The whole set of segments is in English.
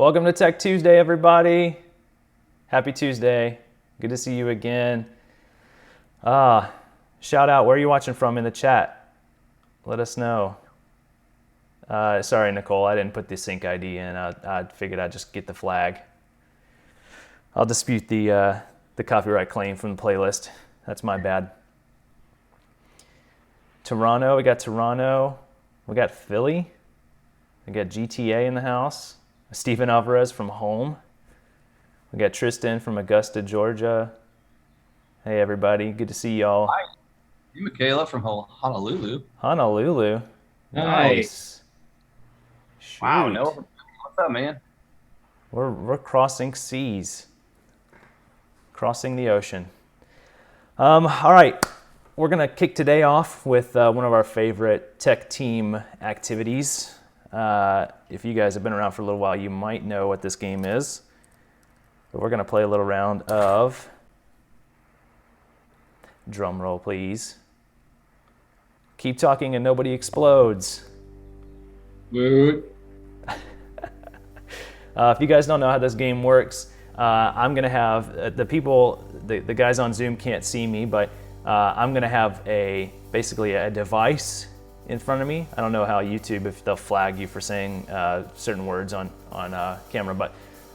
Welcome to Tech Tuesday, everybody. Happy Tuesday. Good to see you again. Shout out, where are you watching from in the chat? Let us know. Sorry, Nicole, I didn't put the sync ID in. I figured I'd just get the flag. I'll dispute the copyright claim from the playlist. That's my bad. Toronto, we got Toronto. We got Philly. We got GTA in the house. Stephen Alvarez from home. We got Tristan from Augusta, Georgia. Hey, everybody. Good to see y'all. Hi. Hey, Michaela from Honolulu. Honolulu. Nice. Shoot. Wow, no. What's up, man? We're crossing seas. Crossing the ocean. All right. We're going to kick today off with one of our favorite tech team activities. If you guys have been around for a little while, you might know what this game is. But we're going to play a little round of, drum roll please, Keep Talking and Nobody Explodes. Woot. If you guys don't know how this game works, I'm going to have, the guys on Zoom can't see me, but I'm going to have basically a device in front of me. I don't know how YouTube, if they'll flag you for saying certain words on camera, but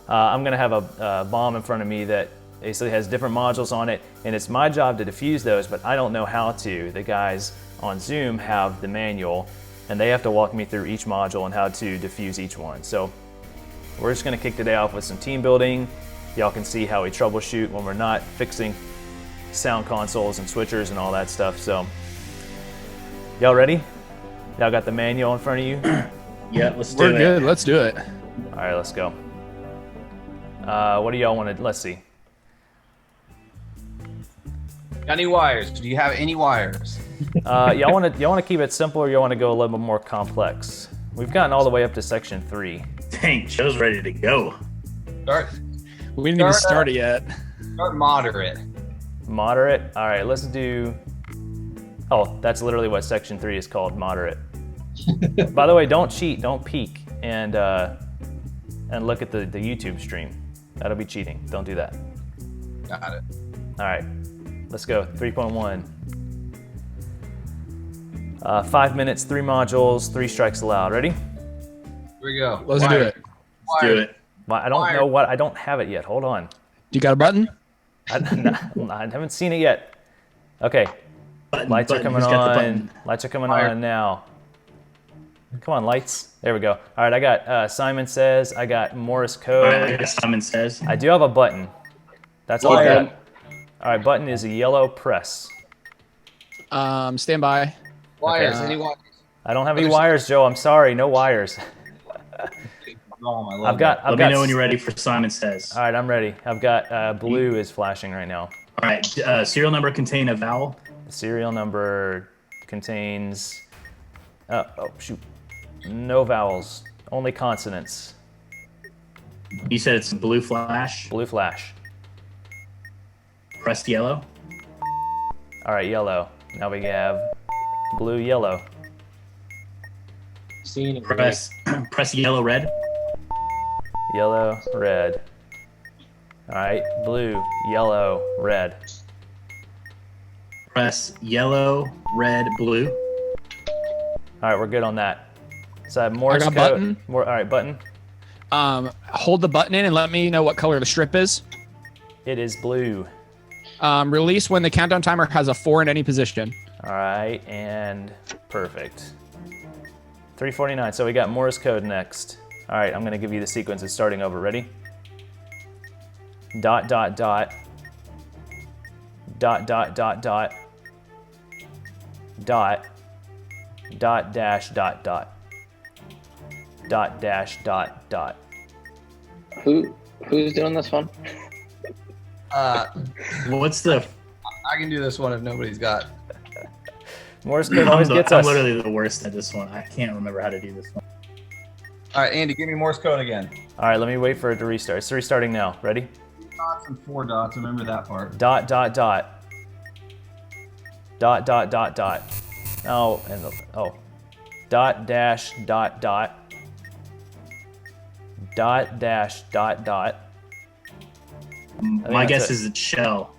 I'm gonna have a bomb in front of me that basically has different modules on it, and it's my job to defuse those, but I don't know how to. The guys on Zoom have the manual, and they have to walk me through each module and how to defuse each one. So we're just gonna kick today off with some team building. Y'all can see how we troubleshoot when we're not fixing sound consoles and switchers and all that stuff. So y'all ready? Y'all got the manual in front of you? Yeah, let's do it. We're good. Let's do it. All right, let's go. What do y'all want to? Let's see. Got any wires? Do you have any wires? Y'all want to keep it simple, or y'all want to go a little bit more complex? We've gotten all the way up to section 3. Dang, Joe's ready to go. We didn't even start it yet. Start moderate. Moderate. All right, let's do. Oh, that's literally what section 3 is called, moderate. By the way, don't cheat, don't peek, and look at the YouTube stream. That'll be cheating. Don't do that. Got it. All right, let's go. 3.1. 5 minutes, 3 modules, 3 strikes allowed. Ready? Here we go. Let's do it. Let's do it. I don't know what. I don't have it yet. Hold on. Do you got a button? I haven't seen it yet. Okay. Lights are coming on. Lights are coming on now. Come on, lights. There we go. All right, I got Simon Says. I got Morse code. All right, I got Simon Says. I do have a button. That's all I got. All right, button is a yellow press. Stand by. Wires. Okay. Any wires? I don't have any wires, Joe. I'm sorry, no wires. Oh, I've got. Let me know when you're ready for Simon Says. All right, I'm ready. I've got blue is flashing right now. All right, serial number contain a vowel. The serial number contains. Oh shoot. No vowels, only consonants. You said it's blue flash. Blue flash. Press yellow. All right, yellow. Now we have blue, yellow. Press yellow, red. Yellow, red. All right, blue, yellow, red. Press yellow, red, blue. All right, we're good on that. So I have Morse I got code. button. All right, button. Hold the button in and let me know what color the strip is. It is blue. Release when the countdown timer has a 4 in any position. All right, and perfect. 349. So we got Morse code next. All right, I'm going to give you the sequence. It's starting over. Ready? Dot, dot, dot. Dot, dot, dot, dot. Dot. Dot, dash, dot, dot. Dot, dash, dot, dot. Who's doing this one? What's the? I can do this one if nobody's got. Morse code always gets us. I'm literally the worst at this one. I can't remember how to do this one. All right, Andy, give me Morse code again. All right, let me wait for it to restart. It's restarting now. Ready? 3 dots and 4 dots. Remember that part. Dot, dot, dot. Dot, dot, dot, dot. Oh, and dot, dash, dot, dot. dot dash dot dot. My that's guess is it's shell.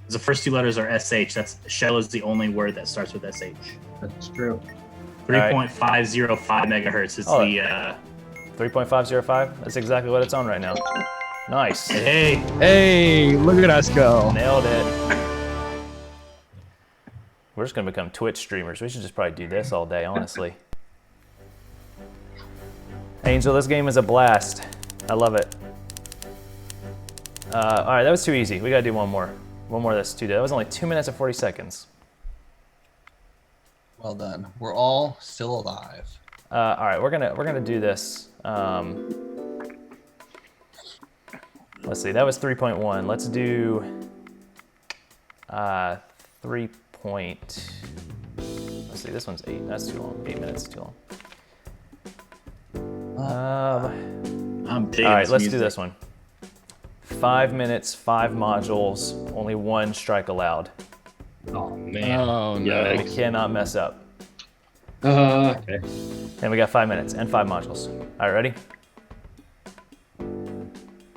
The first two letters are SH. That's shell is the only word that starts with SH. That's true. 3.505 megahertz is Oh. the 3.505. That's exactly what it's on right now. Nice. hey. Hey, look at us go. Nailed it. We're just gonna become Twitch streamers. We should just probably do this all day, honestly. Angel, this game is a blast. I love it. All right, that was too easy. We gotta do one more. One more that's too. That was only 2 minutes and 40 seconds. Well done. We're all still alive. All right, we're gonna do this. Let's see. That was 3.1. Let's do 3. Let's see. This one's 8. That's too long. 8 minutes is too long. I'm big All on right, this let's music. do this one. 5 minutes, 5 modules, only 1 strike allowed. Oh man. Oh no. We cannot mess up. Okay. And we got 5 minutes and 5 modules. All right, ready?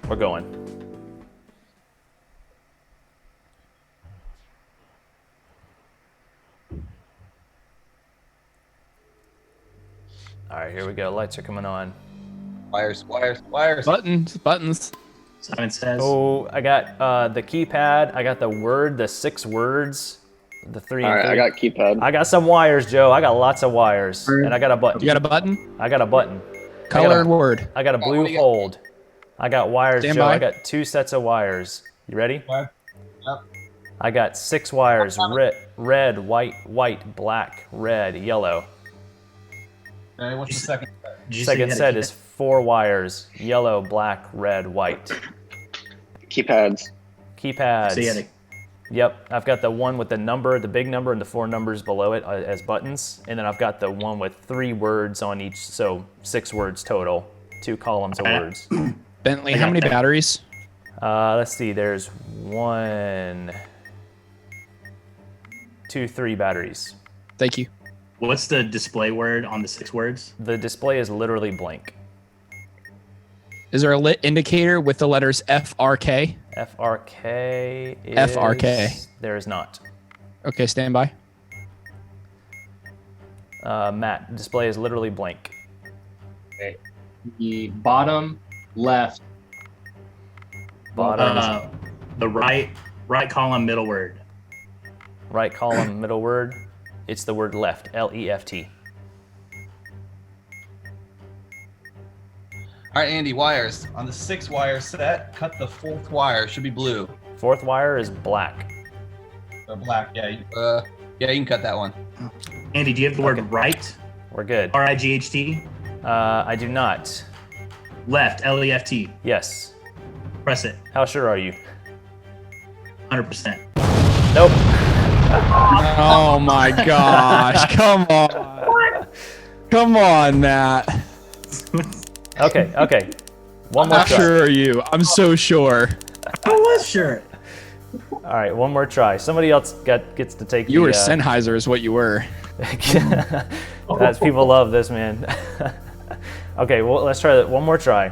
We're going. All right, here we go. Lights are coming on. Wires. Buttons. Simon says. Oh, I got the keypad. I got the word, the 6 words, the 3 All and right, 3. I got keypad. I got some wires, Joe. I got lots of wires, and I got a button. You got a button? I got a button. Color and word. I got a what blue do you got? hold. I got wires, Stand Joe. by. I got 2 sets of wires. You ready? Yep. I got 6 wires. Red, white, black, red, yellow. Okay, what's the second? Did you say you Second had a set keypad? is 4 wires. Yellow, black, red, white. Keypads. Keypads. So you had a, Yep, I've got the one with the number, the big number, and the 4 numbers below it as buttons. And then I've got the one with 3 words on each, so 6 words total. 2 columns of words. Bentley, I how got many that. batteries? Let's see, there's 1, 2, 3 batteries. Thank you. what's the display word on the 6 words? The display is literally blank. Is there a lit indicator with the letters FRK? FRK is... FRK. There is not. Okay, stand by. Matt, display is literally blank. Okay. The bottom left. Bottom, The right column middle word. right column, middle word. It's the word left, L-E-F-T. All right, Andy, wires. On the 6 wire set, cut the 4th wire. Should be blue. 4th wire is black. Or black, yeah. Yeah, you can cut that one. Andy, do you have the word right? We're good. R-I-G-H-T? I do not. Left, L-E-F-T. Yes. Press it. How sure are you? 100%. Nope. Oh my gosh. Come on. Come on, Matt. Okay. One more How try. sure are you? I'm so sure. I was sure. All right, one more try. Somebody else gets to take You the, were Sennheiser is what you were. That's, people love this, man. Okay, well, let's try that. One more try.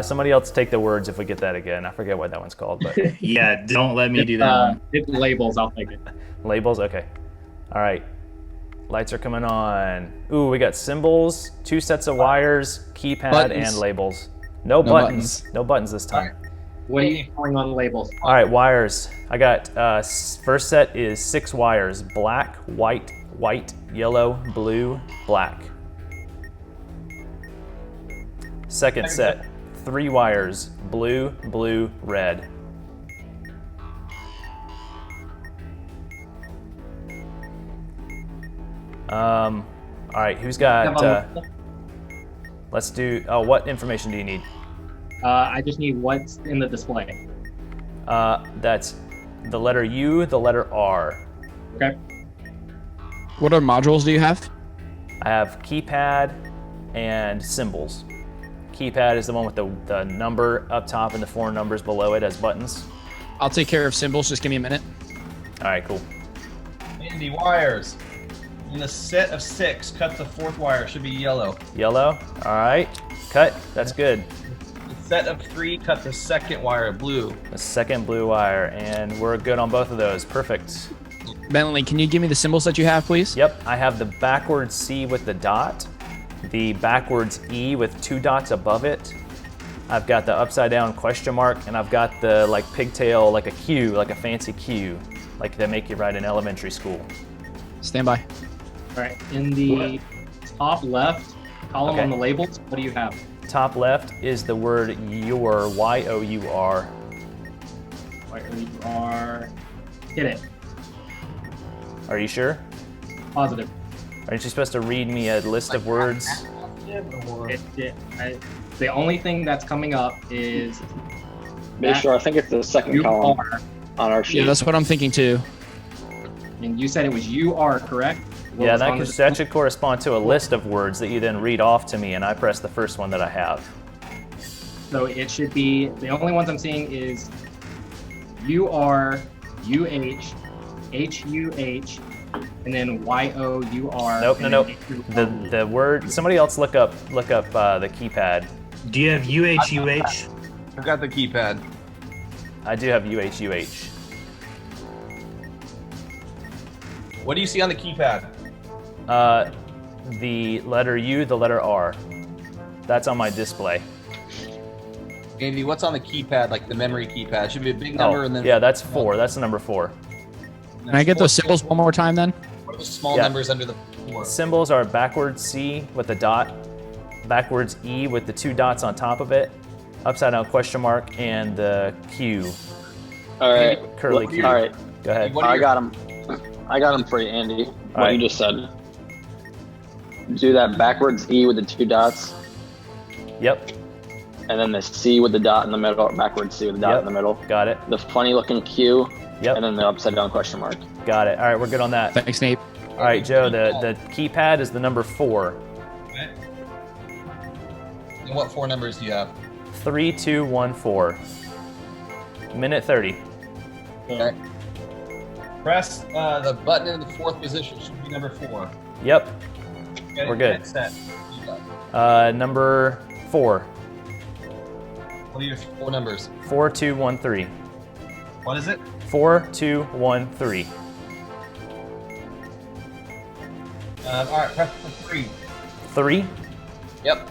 Somebody else take the words if we get that again. I forget what that one's called, but Yeah, don't let me do that one. It's labels. I'll take it. labels. Okay. All right. Lights are coming on. Ooh, we got symbols, 2 sets of wires, keypad, Buttons. and labels. No buttons. No buttons this time. What are you calling on labels? All right, wires. I got first set is 6 wires: black, white, yellow, blue, black. Second set, 3 wires: blue, red. All right, who's got? Let's do. Oh, what information do you need? I just need what's in the display. That's the letter U, the letter R. Okay. What other modules do you have? I have keypad and symbols. Keypad is the one with the number up top and the 4 numbers below it as buttons. I'll take care of symbols. Just give me a minute. All right, cool. Andy, wires. In the set of 6, cut the 4th wire. It should be yellow. Yellow. All right. Cut. That's good. The set of 3, cut the 2nd wire. Blue. The second blue wire, and we're good on both of those. Perfect. Bentley, can you give me the symbols that you have, please? Yep. I have the backwards C with the dot, the backwards E with 2 dots above it. I've got the upside down question mark, and I've got the like pigtail, like a Q, like a fancy Q, like they make you write in elementary school. Stand by. All right. In the top left column Okay. on the labels, what do you have? Top left is the word your, Y-O-U-R. Y-O-U-R. Hit it. Are you sure? Positive. Aren't you supposed to read me a list of words? The only thing that's coming up is Be sure. I think it's the second you column are. on our sheet. Yeah, that's what I'm thinking too. And you said it was you are, correct? What Yeah, was that, on the that should correspond to a list of words that you then read off to me, and I press the first one that I have. So it should be, the only ones I'm seeing is U-R, U-H, H-U-H, and then Y-O-U-R. Nope, and no. then The word. Somebody else look up the keypad. Do you have UH? I've got the keypad. I do have UH. What do you see on the keypad? The letter U, the letter R. That's on my display. Andy, what's on the keypad, like the memory keypad? It should be a big number and then... Yeah, that's 4. That's the number 4. Can I get those symbols one more time then? What are the small Yeah. numbers under the 4? Symbols are backwards C with a dot, backwards E with the 2 dots on top of it, upside down question mark, and the Q, All right. curly What- Q. All right. Go ahead. What are I your- got him. I got him for you, Andy. What right. you just said. Do that backwards E with the 2 dots, Yep, and then the C with the dot in the middle, backwards C with the dot Yep. in the middle. got it. The funny looking Q, Yep, and then the upside down question mark. got it. All right, we're good on that. Thanks, Nate. All right, Joe, the keypad is the number 4. Okay. And what 4 numbers do you have? 3214. Minute 30. Okay. Press the button in the 4th position. Should be number 4. Yep, Okay, We're good. next set. You got- number 4. What are your 4 numbers? 4213. What is it? 4213. All right, press the 3. 3. Yep.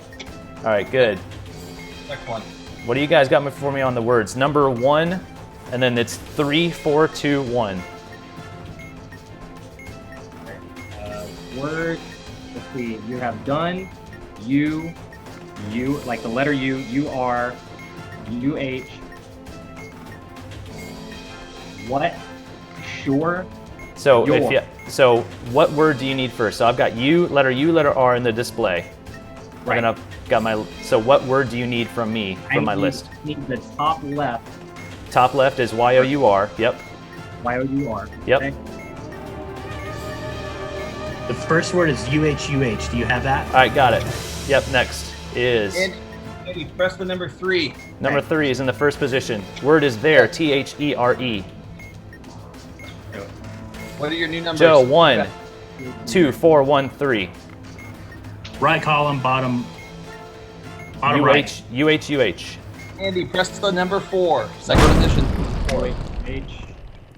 All right, good. Next one. What do you guys got for me on the words? Number 1, and then it's 3421. word, let's see, you have done, you, like the letter U, U-R, U-H, what, sure, So Your. so what word do you need first? So I've got U, letter R in the display. Right. And I've got my, so what word do you need from me, from my list? I need the top left, Top left is Y-O-U-R. Yep. Y-O-U-R. Yep. Okay? The first word is UH. Do you have that? All right, got it. Yep, next is, Andy, press the number 3. number 3 is in the first position. Word is there, T-H-E-R-E. What are your new numbers? Joe, 1, 2, 4, 1, 3. Right column, bottom right. U-H. Andy, press the number 4. Second position. H.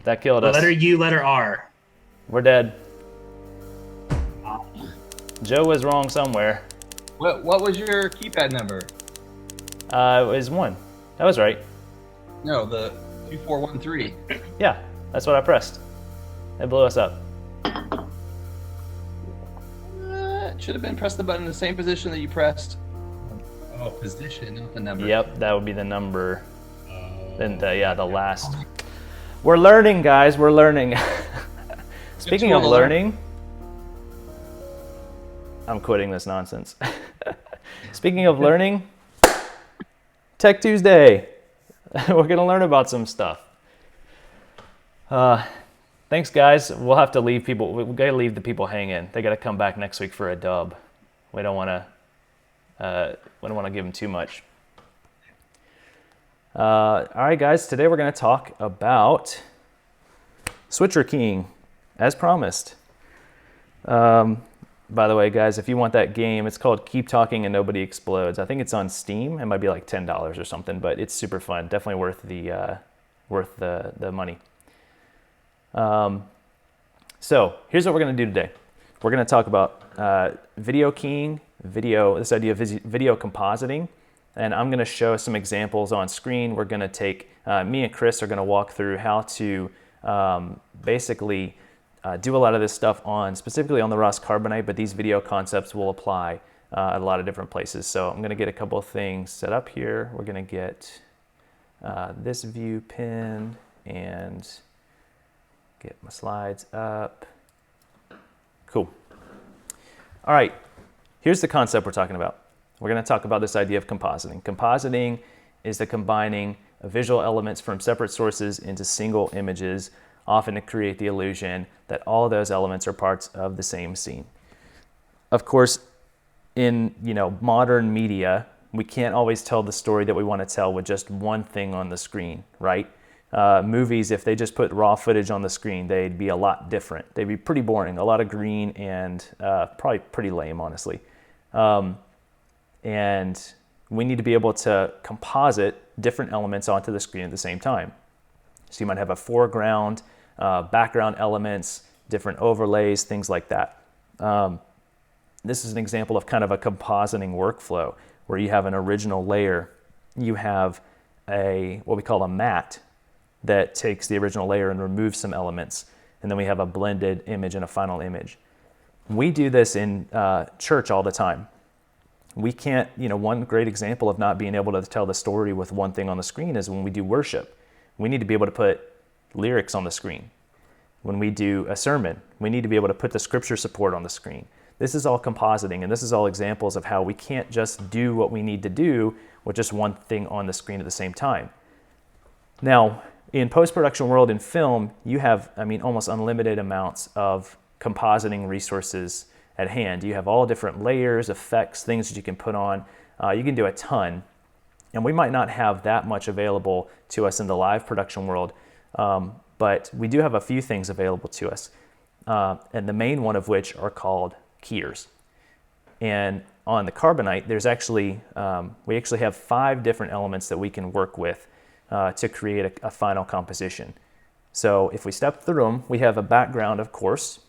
That killed The us. letter U, letter R. We're dead. Joe was wrong somewhere. What was your keypad number? It was 1. That was right. No, the 2413. Yeah, that's what I pressed. It blew us up. It should have been press the button in the same position that you pressed. Oh, position, not the number. Yep, that would be the number. Then the last. We're learning, guys. We're learning. Speaking of tool to learn. learning, I'm quitting this nonsense. Speaking of learning, Tech Tuesday. We're gonna learn about some stuff. Thanks, guys. We'll have to leave people. We gotta leave the people hanging. They gotta come back next week for a dub. We don't want to give them too much. All right, guys. Today we're gonna talk about switcher keying, as promised. By the way, guys, if you want that game, it's called Keep Talking and Nobody Explodes. I think it's on Steam. It might be like $10 or something, but it's super fun. Definitely worth the money. So here's what we're going to do today. We're going to talk about video keying, this idea of video compositing, and I'm going to show some examples on screen. We're going to take, me and Chris are going to walk through how to basically do a lot of this stuff specifically on the Ross Carbonite, but these video concepts will apply at a lot of different places. So I'm going to get a couple of things set up here. We're going to get this view pinned and get my slides up. Cool. All right, here's the concept we're talking about. We're going to talk about this idea of compositing. Compositing is the combining of visual elements from separate sources into single images, often to create the illusion that all those elements are parts of the same scene. Of course, in modern media, we can't always tell the story that we want to tell with just one thing on the screen, right? Movies, if they just put raw footage on the screen, they'd be a lot different. They'd be pretty boring, a lot of green, and probably pretty lame, honestly. And we need to be able to composite different elements onto the screen at the same time. So you might have a foreground, background elements, different overlays, things like that. This is an example of kind of a compositing workflow where you have an original layer, you have what we call a matte that takes the original layer and removes some elements, and then we have a blended image and a final image. We do this in church all the time. We can't, one great example of not being able to tell the story with one thing on the screen is when we do worship. We need to be able to put lyrics on the screen. When we do a sermon, we need to be able to put the scripture support on the screen. This is all compositing, and this is all examples of how we can't just do what we need to do with just one thing on the screen at the same time. Now, in post-production world in film, you have, almost unlimited amounts of compositing resources at hand. You have all different layers, effects, things that you can put on. You can do a ton. And we might not have that much available to us in the live production world, but we do have a few things available to us. And the main one of which are called keyers. And on the Carbonite, we actually have 5 different elements that we can work with to create a final composition. So if we step through them, we have a background, of course,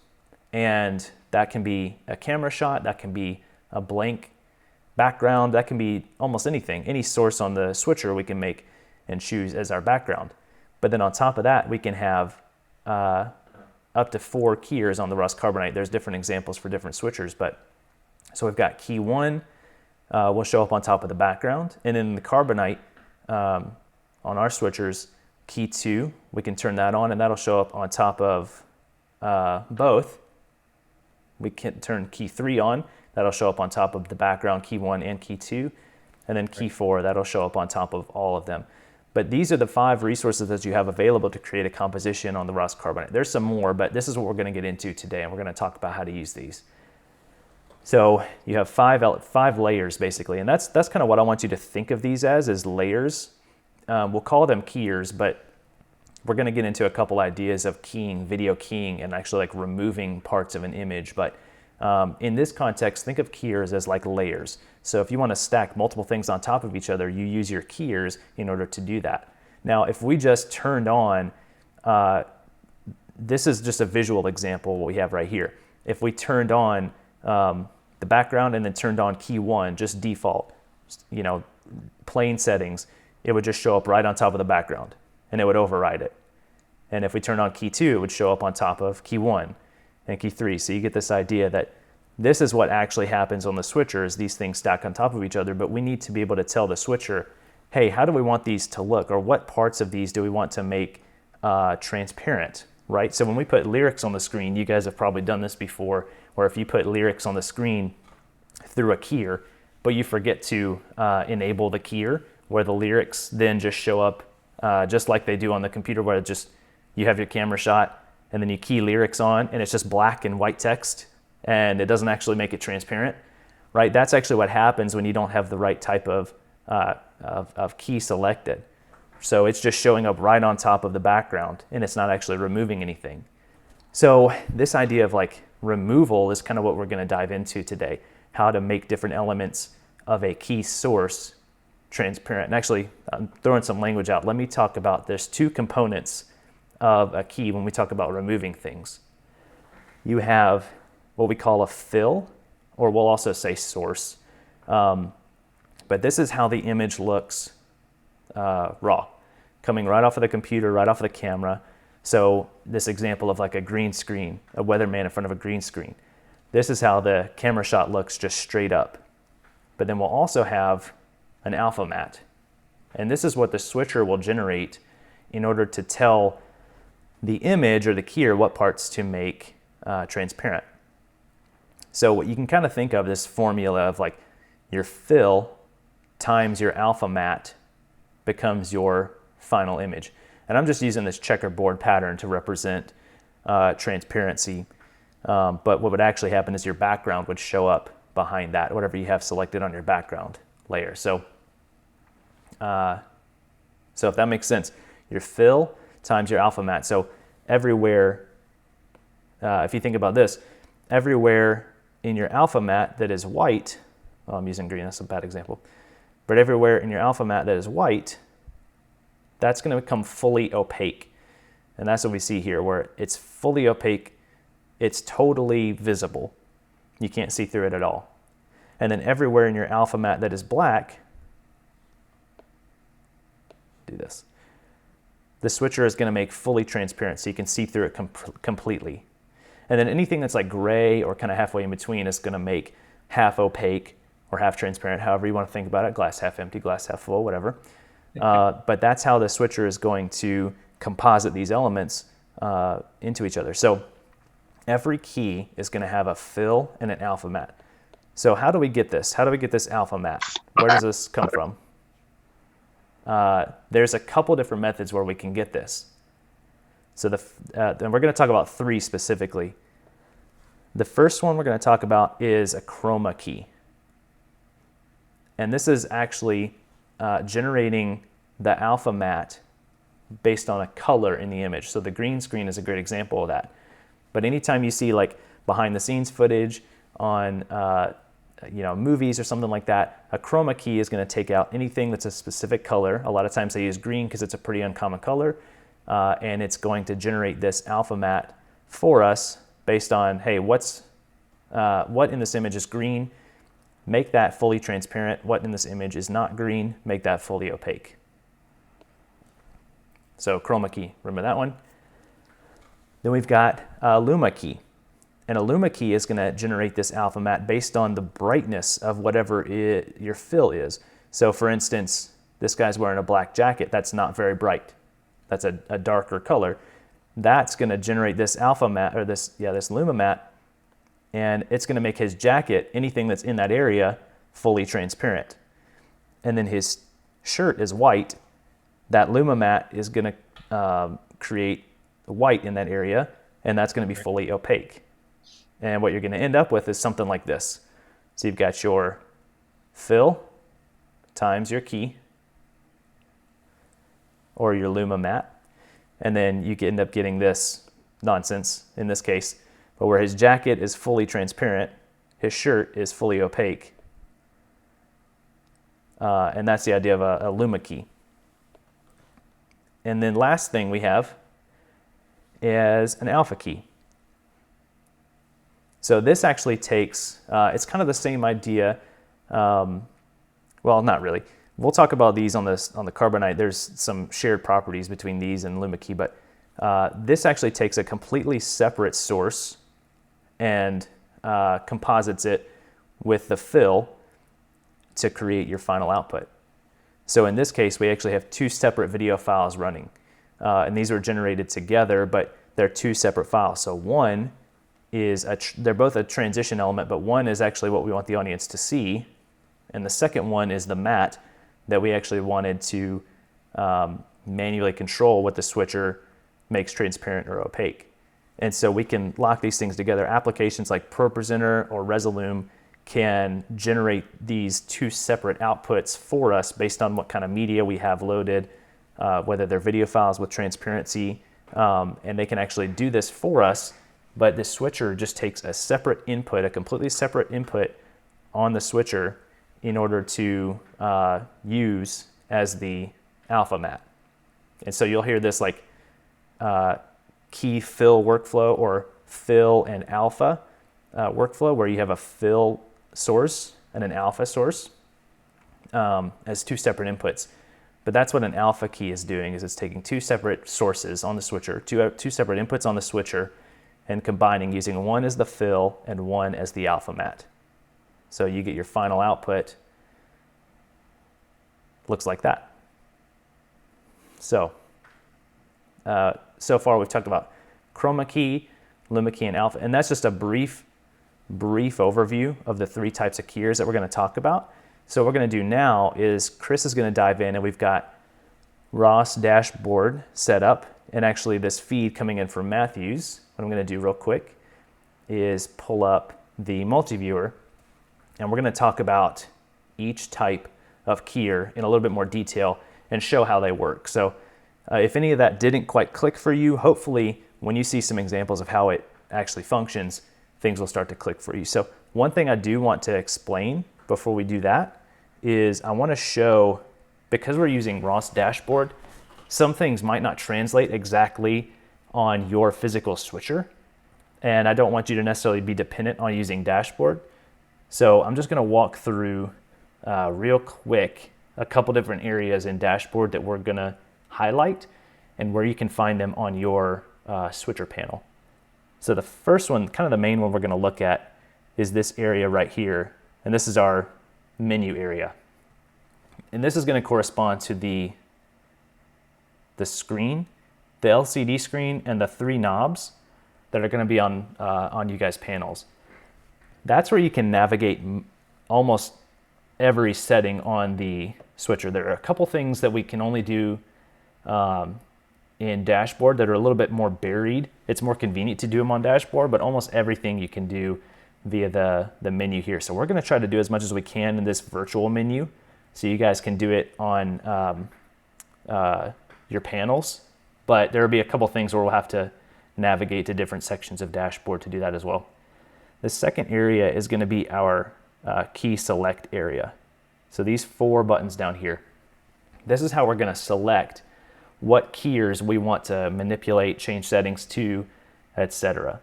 and that can be a camera shot, that can be a blank background, that can be almost anything. Any source on the switcher we can make and choose as our background. But then on top of that, we can have up to 4 keyers on the Ross Carbonite. There's different examples for different switchers, so we've got key 1 will show up on top of the background, and in the Carbonite, on our switchers, key 2, we can turn that on and that'll show up on top of both. We can turn key 3 on, that'll show up on top of the background, key 1 and key 2, and then key 4, that'll show up on top of all of them. But these are the 5 resources that you have available to create a composition on the Ross Carbonite. There's some more, but this is what we're going to get into today, and we're going to talk about how to use these. So you have 5 layers basically, and that's kind of what I want you to think of these as layers. We'll call them keyers, but we're going to get into a couple ideas of keying, video keying, and actually like removing parts of an image. But in this context, think of keyers as like layers. So if you want to stack multiple things on top of each other, you use your keyers in order to do that. Now, if we just turned on, this is just a visual example of what we have right here. If we turned on the background and then turned on key 1, just default, plain settings, it would just show up right on top of the background and it would override it. And if we turn on key 2, it would show up on top of key 1 and key 3. So you get this idea that this is what actually happens on the switcher is these things stack on top of each other, but we need to be able to tell the switcher, hey, how do we want these to look? Or what parts of these do we want to make transparent, right? So when we put lyrics on the screen, you guys have probably done this before, where if you put lyrics on the screen through a keyer, but you forget to enable the keyer, where the lyrics then just show up just like they do on the computer, where you have your camera shot and then you key lyrics on and it's just black and white text and it doesn't actually make it transparent, right? That's actually what happens when you don't have the right type of key selected. So it's just showing up right on top of the background and it's not actually removing anything. So this idea of like removal is kind of what we're going to dive into today, how to make different elements of a key source transparent. And actually, I'm throwing some language out. Let me talk about, there's two components of a key when we talk about removing things. You have what we call a fill, or we'll also say source. But this is how the image looks raw, coming right off of the computer, right off of the camera. So this example of like a green screen, a weatherman in front of a green screen. This is how the camera shot looks just straight up. But then we'll also have an alpha matte. And this is what the switcher will generate in order to tell the image or the keyer what parts to make transparent. So what you can kind of think of this formula of like your fill times your alpha matte becomes your final image. And I'm just using this checkerboard pattern to represent transparency. But what would actually happen is your background would show up behind that, whatever you have selected on your background layer. So if that makes sense, your fill times your alpha matte. So everywhere, if you think about this, everywhere in your alpha matte that is white, well, I'm using green, that's a bad example, but everywhere in your alpha matte that is white, that's going to become fully opaque. And that's what we see here, where it's fully opaque, it's totally visible. You can't see through it at all. And then everywhere in your alpha matte that is black, do this. The switcher is going to make fully transparent so you can see through it completely. And then anything that's like gray or kind of halfway in between is going to make half opaque or half transparent, however you want to think about it, glass half empty, glass half full, whatever. But that's how the switcher is going to composite these elements into each other. So every key is going to have a fill and an alpha matte. So how do we get this? How do we get this alpha matte? Where does this come from? There's a couple different methods where we can get this. So and we're going to talk about three specifically. The first one we're going to talk about is a chroma key. And this is actually generating the alpha matte based on a color in the image. So the green screen is a great example of that. But anytime you see like behind the scenes footage on movies or something like that, a chroma key is going to take out anything that's a specific color. A lot of times they use green because it's a pretty uncommon color. And it's going to generate this alpha matte for us based on, hey, what in this image is green? Make that fully transparent. What in this image is not green? Make that fully opaque. So chroma key, remember that one? Then we've got a luma key. And a luma key is going to generate this alpha matte based on the brightness of whatever your fill is. So for instance, this guy's wearing a black jacket. That's not very bright. That's a darker color. That's going to generate this alpha matte, or this luma matte, and it's going to make his jacket, anything that's in that area, fully transparent. And then his shirt is white. That luma matte is going to create white in that area, and that's going to be fully opaque. And what you're going to end up with is something like this. So you've got your fill times your key, or your luma matte, and then you end up getting this nonsense in this case, but where his jacket is fully transparent, his shirt is fully opaque, and that's the idea of a luma key. And then last thing we have is an alpha key. So this actually takes, it's kind of the same idea, well, not really. We'll talk about these on the Carbonite. There's some shared properties between these and luma key, but this actually takes a completely separate source and composites it with the fill to create your final output. So in this case, we actually have two separate video files running, and these were generated together, but they're two separate files. So one is, they're both a transition element, but one is actually what we want the audience to see, and the second one is the matte that we actually wanted to manually control what the switcher makes transparent or opaque. And so we can lock these things together. Applications like ProPresenter or Resolume can generate these two separate outputs for us based on what kind of media we have loaded, whether they're video files with transparency, and they can actually do this for us but the switcher just takes a separate input, a completely separate input on the switcher in order to use as the alpha mat. And so you'll hear this like key fill workflow or fill and alpha workflow where you have a fill source and an alpha source as two separate inputs. But that's what an alpha key is doing, is it's taking two separate sources on the switcher, two separate inputs on the switcher, and combining using one as the fill and one as the alpha mat. So you get your final output, looks like that. So, so far we've talked about chroma key, luma key, and alpha, and that's just a brief overview of the three types of keyers that we're going to talk about. So what we're going to do now is Chris is going to dive in, and we've got Ross dashboard set up, and actually this feed coming in from Matthews. What I'm going to do real quick is pull up the multi-viewer, and we're going to talk about each type of keyer in a little bit more detail and show how they work. So if any of that didn't quite click for you, hopefully when you see some examples of how it actually functions, things will start to click for you. So one thing I do want to explain before we do that is I want to show, because we're using Ross dashboard, some things might not translate exactly on your physical switcher, and I don't want you to necessarily be dependent on using dashboard. So I'm just going to walk through real quick a couple different areas in dashboard that we're going to highlight and where you can find them on your switcher panel. So the first one, kind of the main one we're going to look at, is this area right here, and this is our menu area. And this is going to correspond to the screen, the LCD screen, and the three knobs that are going to be on you guys' panels. That's where you can navigate almost every setting on the switcher. There are a couple things that we can only do in dashboard that are a little bit more buried. It's more convenient to do them on dashboard, but almost everything you can do via the menu here. So we're going to try to do as much as we can in this virtual menu, so you guys can do it on your panels. But there will be a couple things where we'll have to navigate to different sections of dashboard to do that as well. The second area is going to be our key select area. So these four buttons down here, this is how we're going to select what keyers we want to manipulate, change settings to, etc.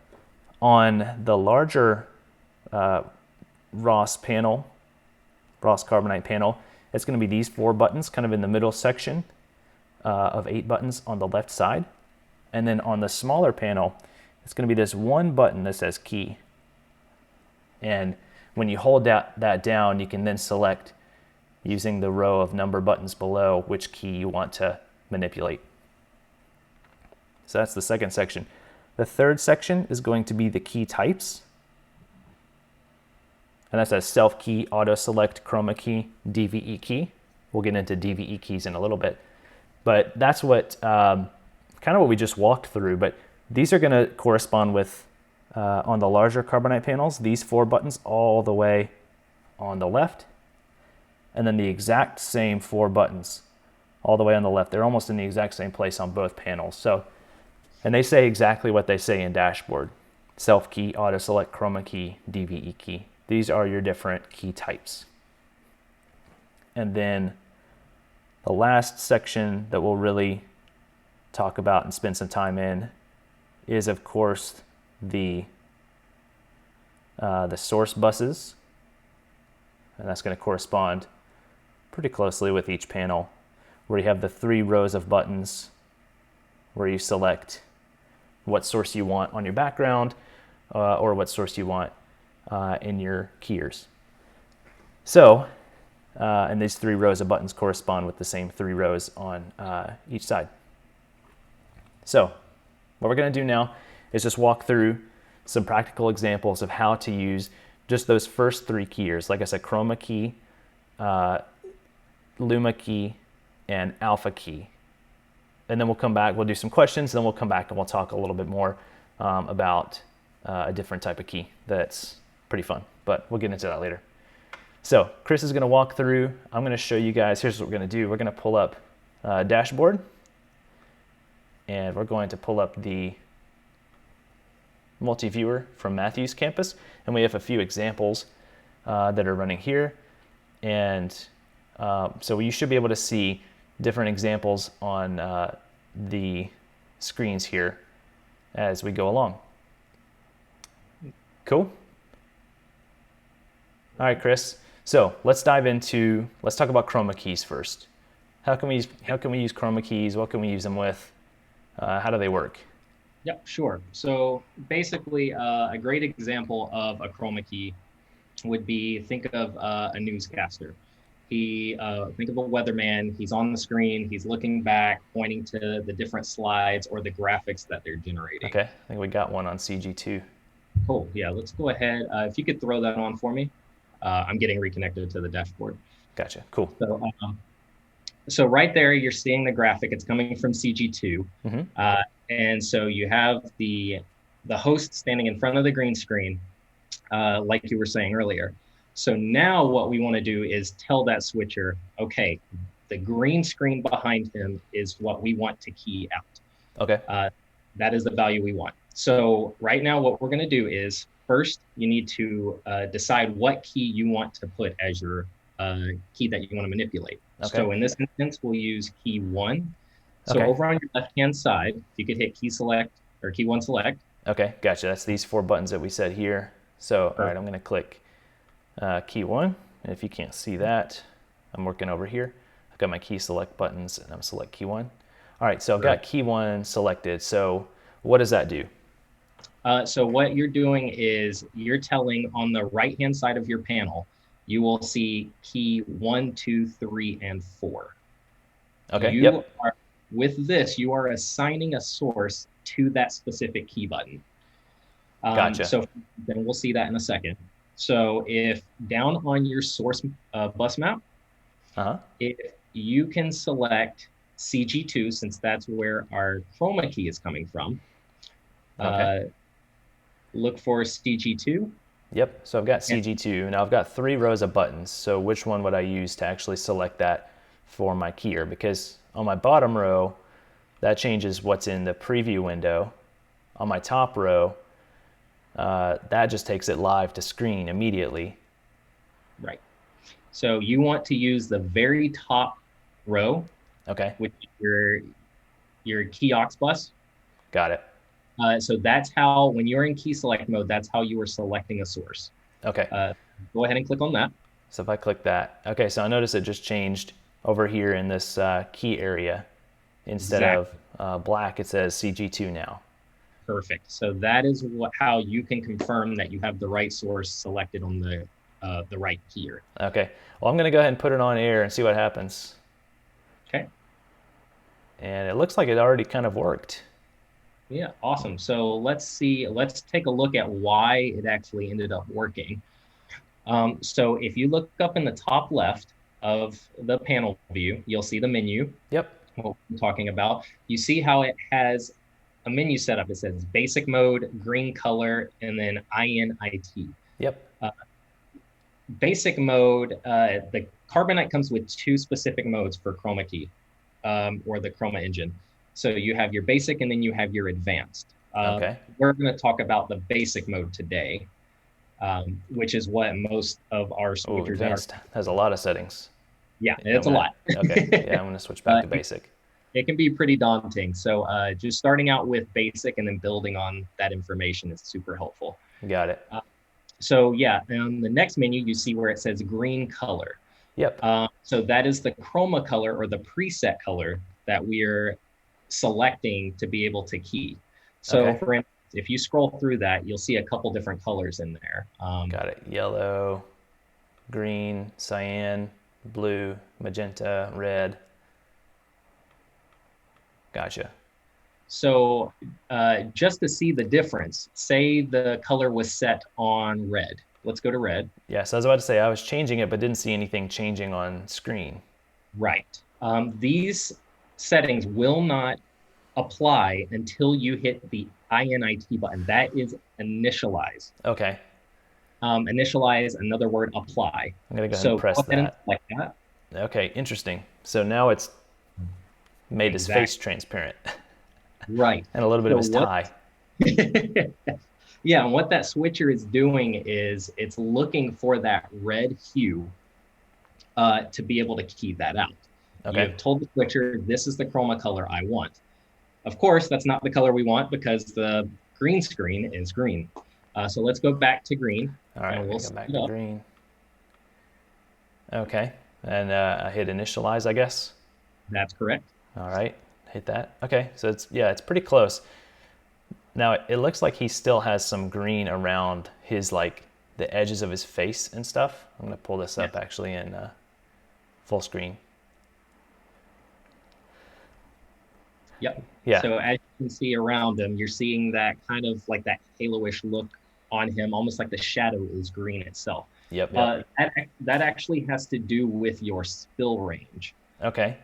On the larger Ross panel, Ross Carbonite panel, it's going to be these four buttons kind of in the middle section of 8 buttons on the left side. And then on the smaller panel, it's going to be this one button that says key. And when you hold that down, you can then select, using the row of number buttons below, which key you want to manipulate. So that's the second section. The third section is going to be the key types. And that's a self key, auto select, chroma key, DVE key. We'll get into DVE keys in a little bit. But that's what kind of what we just walked through. But these are going to correspond with, on the larger Carbonite panels, these 4 buttons all the way on the left. And then the exact same 4 buttons all the way on the left. They're almost in the exact same place on both panels. So, and they say exactly what they say in dashboard. Self key, auto select, chroma key, DVE key. These are your different key types. And then the last section that we'll really talk about and spend some time in is, of course, the source buses. And that's going to correspond pretty closely with each panel, where you have the 3 rows of buttons where you select what source you want on your background or what source you want in your keyers. So, and these 3 rows of buttons correspond with the same 3 rows on each side. So, what we're going to do now is just walk through some practical examples of how to use just those first 3 keyers. Like I said, chroma key, luma key, and alpha key. And then we'll come back, we'll do some questions, then we'll come back and we'll talk a little bit more about a different type of key that's pretty fun, but we'll get into that later. So Chris is going to walk through. I'm going to show you guys, here's what we're going to do. We're going to pull up dashboard, and we're going to pull up the multi-viewer from Matthews campus, and we have a few examples that are running here. And so you should be able to see different examples on the screens here as we go along. Cool. All right, Chris. So let's talk about chroma keys first. How can we use chroma keys? What can we use them with? How do they work? Yep, sure. So basically, a great example of a chroma key would be, think of a newscaster. Think of a weatherman. He's on the screen. He's looking back, pointing to the different slides or the graphics that they're generating. Okay, I think we got one on CG2. Cool. Yeah, let's go ahead. If you could throw that on for me. I'm getting reconnected to the dashboard. Gotcha. Cool. So right there, you're seeing the graphic. It's coming from CG2. Mm-hmm. And so you have the host standing in front of the green screen, like you were saying earlier. So now what we want to do is tell that switcher, okay, the green screen behind him is what we want to key out. Okay. That is the value we want. So right now what we're going to do is, first, you need to decide what key you want to put as your key that you want to manipulate. Okay. So in this instance, we'll use key 1. So Okay. over on your left-hand side, you could hit key select or key 1 select. Okay, gotcha. That's these 4 buttons that we said here. So, all right, I'm going to click key 1. And if you can't see that, I'm working over here. I've got my key select buttons, and I'm select key 1. All right, so I've got key 1 selected. So what does that do? So what you're doing is you're telling on the right-hand side of your panel, you will see key 1, 2, 3, and 4. Okay, With this, you are assigning a source to that specific key button. Gotcha. So then we'll see that in a second. So if down on your source bus map, if you can select CG2, since that's where our chroma key is coming from, okay. Look for CG2. Yep, so I've got CG2. Now I've got 3 rows of buttons. So which one would I use to actually select that for my keyer? Because on my bottom row, that changes what's in the preview window. On my top row, that just takes it live to screen immediately. Right. So you want to use the very top row, Okay, which is your key aux bus. got it. So that's how, when you're in key select mode, that's how you are selecting a source. Okay, Go ahead and click on that. so if I click that, okay, so I notice it just changed over here in this key area. Instead of black, it says CG2 now. Perfect. So that is how you can confirm that you have the right source selected on the right keyer. Okay, well, I'm going to go ahead and put it on air and see what happens. Okay. And it looks like it already kind of worked. Yeah, awesome. So let's take a look at why it actually ended up working. So if you look up in the top left of the panel view, you'll see the menu. Yep. What we're talking about. You see how it has a menu setup. It says basic mode, green color, and then INIT. Yep. Basic mode, the Carbonite comes with 2 specific modes for chroma key, or the chroma engine. So you have your basic and then you have your advanced. Okay. We're going to talk about the basic mode today, which is what most of our switchers advanced has a lot of settings. Yeah, it's a lot. Okay, yeah, I'm going to switch back to basic. It can be pretty daunting. So just starting out with basic and then building on that information is super helpful. Got it. So yeah, on the next menu, you see where it says green color. Yep. So that is the chroma color or the preset color that we're selecting to be able to key. So Okay. for instance, if you scroll through that, you'll see a couple different colors in there. Got it. Yellow, green, cyan, blue, magenta, red. Gotcha. So just to see the difference, say the color was set on red. Let's go to red. Yeah, so I was about to say I was changing it, but didn't see anything changing on screen. Right. These settings will not apply until you hit the INIT button. That is initialize. Okay. Initialize, another word, apply. I'm going to go ahead and press that. Like that. Okay, interesting. So now it's made his face transparent. Right. And a little bit of his So tie. Yeah, and what that switcher is doing is it's looking for that red hue to be able to key that out. Okay. You have told the switcher, this is the chroma color I want. Of course, that's not the color we want because the green screen is green. So let's go back to green. All right, and we'll go back to green. Okay, and I hit initialize, I guess. That's correct. All right, hit that. Okay, so it's pretty close. Now it looks like he still has some green around his like the edges of his face and stuff. I'm gonna pull this up actually in full screen. Yep. Yeah. So as you can see around him, you're seeing that kind of like that halo-ish look on him, almost like the shadow is green itself. Yep. That actually has to do with your spill range. Okay.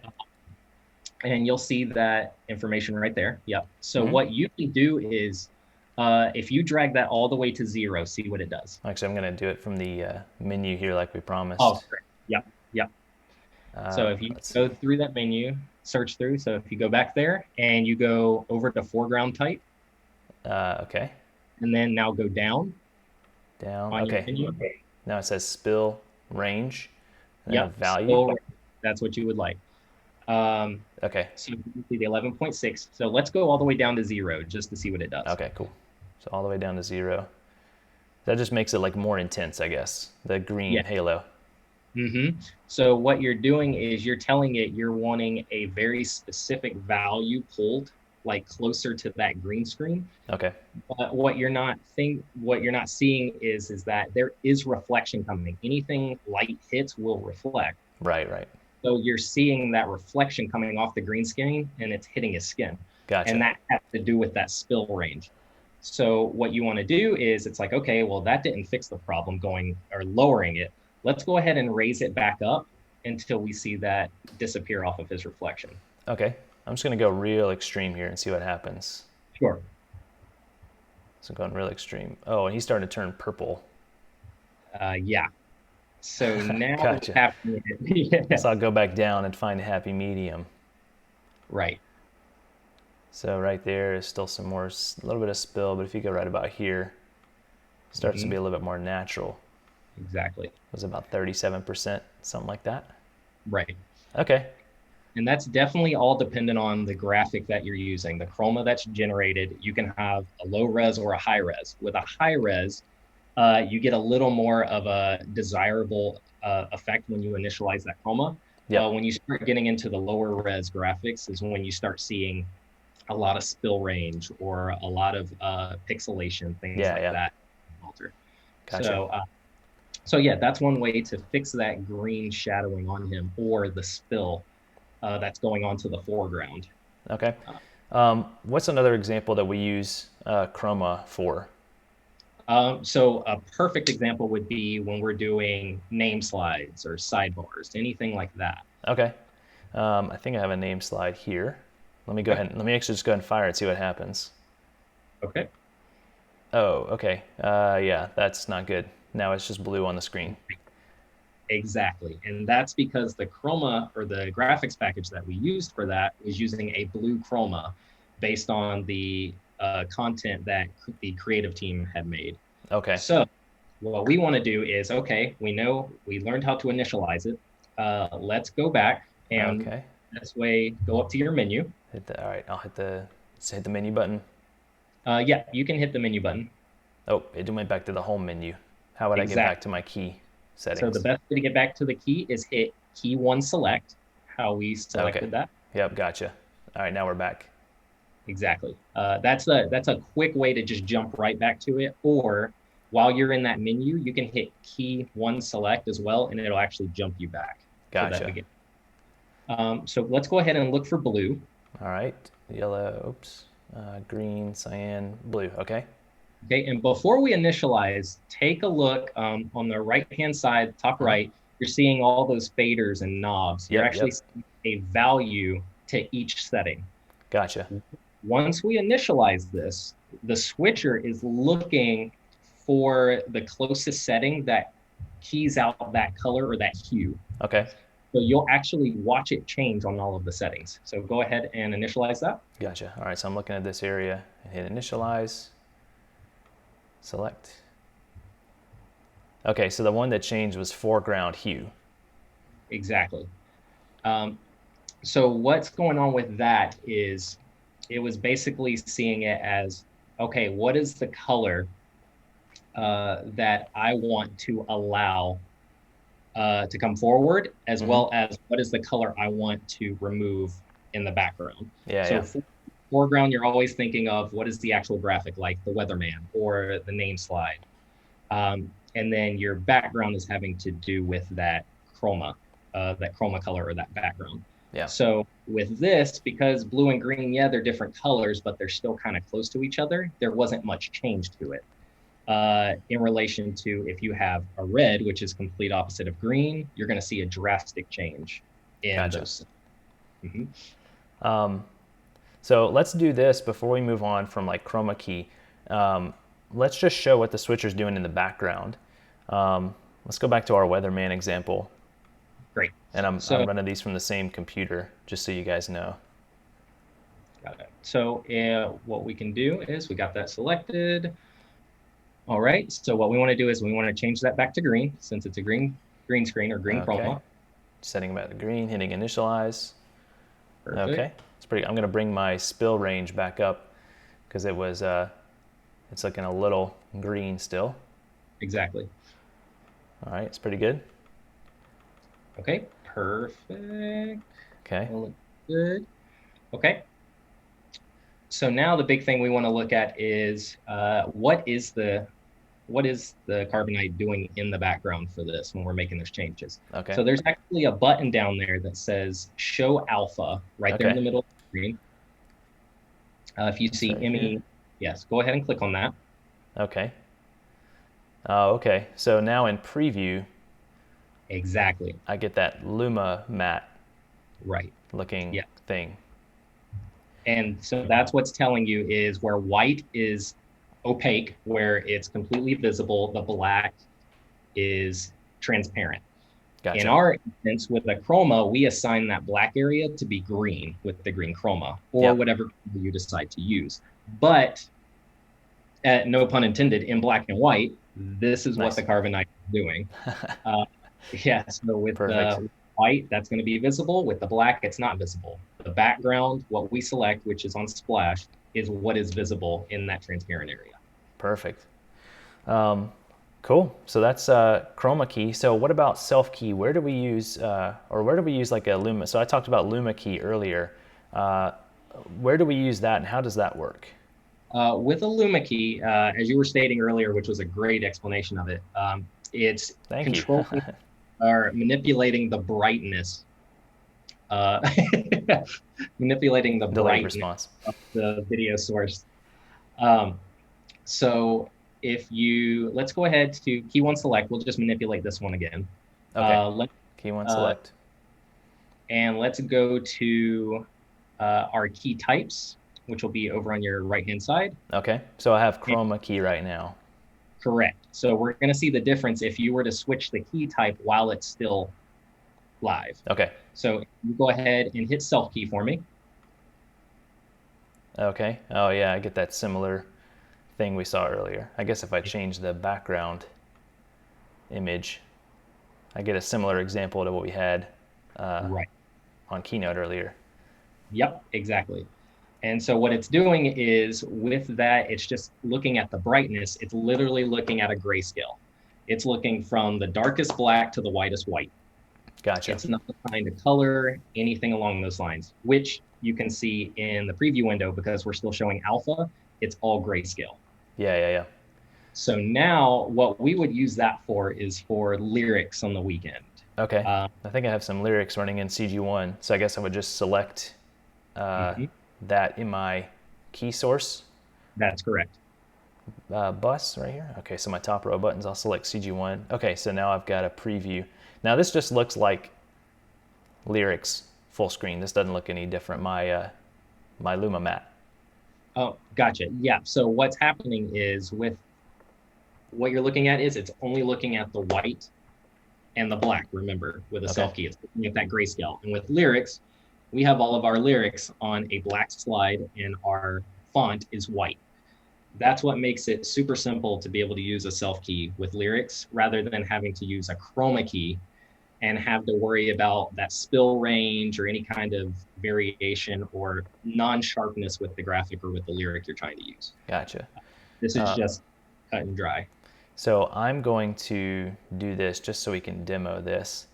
And you'll see that information right there. Yep. So what you can do is, if you drag that all the way to 0, see what it does. Actually, I'm going to do it from the menu here like we promised. Oh, great. Yep. Yep. So if you go through that menu, search through. So if you go back there and you go over to foreground type. Okay. And then now go down. Down. Okay. Now it says spill range. Yeah. Value. That's what you would like. Okay. So you can see the 11.6. So let's go all the way down to 0 just to see what it does. Okay, cool. So all the way down to 0. That just makes it like more intense, I guess. The green halo. So what you're doing is you're telling it you're wanting a very specific value pulled like closer to that green screen. Okay. But what you're not seeing is that there is reflection coming. Anything light hits will reflect. Right, right. So you're seeing that reflection coming off the green screen and it's hitting his skin. Gotcha. And that has to do with that spill range. So what you want to do is it's like, okay, well, that didn't fix the problem going or lowering it. Let's go ahead and raise it back up until we see that disappear off of his reflection. Okay. I'm just going to go real extreme here and see what happens. Sure. So going real extreme. Oh, and he's starting to turn purple. Yeah. So now what's Gotcha. happening? Yeah. So I'll go back down and find a happy medium. Right. So right there is still some more, a little bit of spill, but if you go right about here, it starts to be a little bit more natural. Exactly. It was about 37%, something like that. Right. Okay. And that's definitely all dependent on the graphic that you're using. The chroma that's generated, you can have a low res or a high res. With a high res, you get a little more of a desirable effect when you initialize that chroma. When you start getting into the lower res graphics is when you start seeing a lot of spill range or a lot of pixelation, things like that. Gotcha. So yeah, that's one way to fix that green shadowing on him or the spill that's going on to the foreground. Okay. What's another example that we use chroma for? So a perfect example would be when we're doing name slides or sidebars, anything like that. Okay. I think I have a name slide here. Let me go ahead. Let me actually just go ahead and fire it and see what happens. Okay. Oh, okay. Yeah, that's not good. Now it's just blue on the screen. Exactly. And that's because the chroma or the graphics package that we used for that was using a blue chroma based on the content that the creative team had made. Okay. So what we want to do is, okay, we learned how to initialize it. Let's go back and this way go up to your menu. All right, I'll hit the menu button. Yeah, you can hit the menu button. Oh, it went back to the home menu. How would I get back to my key settings? So the best way to get back to the key is hit key 1 select, how we selected that. Yep, gotcha. All right, now we're back. Exactly. That's a quick way to just jump right back to it. Or while you're in that menu, you can hit key 1 select as well, and it'll actually jump you back. Gotcha. So let's go ahead and look for blue. All right, yellow, green, cyan, blue, okay. Okay, and before we initialize, take a look on the right-hand side, top right, you're seeing all those faders and knobs. You're actually seeing a value to each setting. Gotcha. Once we initialize this, the switcher is looking for the closest setting that keys out that color or that hue. Okay. So you'll actually watch it change on all of the settings. So go ahead and initialize that. Gotcha. All right, so I'm looking at this area and hit initialize. Select. Okay, so the one that changed was foreground hue. Exactly. So what's going on with that is it was basically seeing it as, okay, what is the color that I want to allow to come forward, as well as what is the color I want to remove in the background. Yeah, so yeah. foreground, you're always thinking of what is the actual graphic, like the weatherman or the name slide. And then your background is having to do with that chroma color or that background. Yeah. So with this, because blue and green, yeah, they're different colors, but they're still kind of close to each other. There wasn't much change to it. In relation to if you have a red, which is complete opposite of green, you're going to see a drastic change in Gotcha. those. So let's do this before we move on from like chroma key. Let's just show what the switcher's doing in the background. Let's go back to our weatherman example. Great. And I'm running these from the same computer, just so you guys know. Got it. So what we can do is we got that selected. All right. So what we want to do is we want to change that back to green, since it's a green screen or green chroma. Setting back to green, hitting initialize. Perfect. Okay. It's pretty. I'm going to bring my spill range back up because it was it's looking a little green still. Exactly. All right. It's pretty good. Okay. Perfect. Okay. Looks good. Okay. So now the big thing we want to look at is what is the Carbonite doing in the background for this when we're making those changes. Okay. So there's actually a button down there that says Show Alpha right there in the middle of the screen. If you see Emmy, yes, go ahead and click on that. Okay. Okay. So now in preview, exactly, I get that Luma matte looking thing. And so that's what's telling you is where white is opaque, where it's completely visible, the black is transparent. Gotcha. In our instance, with a chroma, we assign that black area to be green with the green chroma, or whatever you decide to use. But, no pun intended, in black and white, this is what the Carbonite is doing. So with the white, that's going to be visible. With the black, it's not visible. The background, what we select, which is on splash, is what is visible in that transparent area. Perfect. Cool. So that's chroma key. So what about self key? Where do we use, like a Luma? So I talked about Luma key earlier. Where do we use that, and how does that work? With a Luma key, as you were stating earlier, which was a great explanation of it, it's controlling or manipulating the brightness. Manipulating the brightness of the video source. So if you, let's go ahead to key one select. We'll just manipulate this one again. Okay. Key one select. And let's go to our key types, which will be over on your right-hand side. Okay. So I have chroma key right now. Correct. So we're going to see the difference if you were to switch the key type while it's still live. Okay. So you go ahead and hit self key for me. Okay. Oh yeah, I get that similar thing we saw earlier. I guess if I change the background image, I get a similar example to what we had on Keynote earlier. Yep, exactly. And so what it's doing is with that, it's just looking at the brightness. It's literally looking at a grayscale. It's looking from the darkest black to the whitest white. Gotcha. It's not assigned a color, anything along those lines, which you can see in the preview window because we're still showing alpha. It's all grayscale. Yeah. So now what we would use that for is for lyrics on the weekend. Okay. I think I have some lyrics running in CG1. So I guess I would just select that in my key source. That's correct. Bus right here. Okay, so my top row buttons, I'll select CG1. Okay, so now I've got a preview. Now this just looks like lyrics full screen. This doesn't look any different. My Luma matte. Oh, gotcha. Yeah. So what's happening is with what you're looking at is it's only looking at the white and the black. Remember, with a self key, it's looking at that grayscale. And with lyrics, we have all of our lyrics on a black slide, and our font is white. That's what makes it super simple to be able to use a self key with lyrics rather than having to use a chroma key and have to worry about that spill range or any kind of variation or non-sharpness with the graphic or with the lyric you're trying to use. Gotcha. This is just cut and dry. So I'm going to do this just so we can demo this.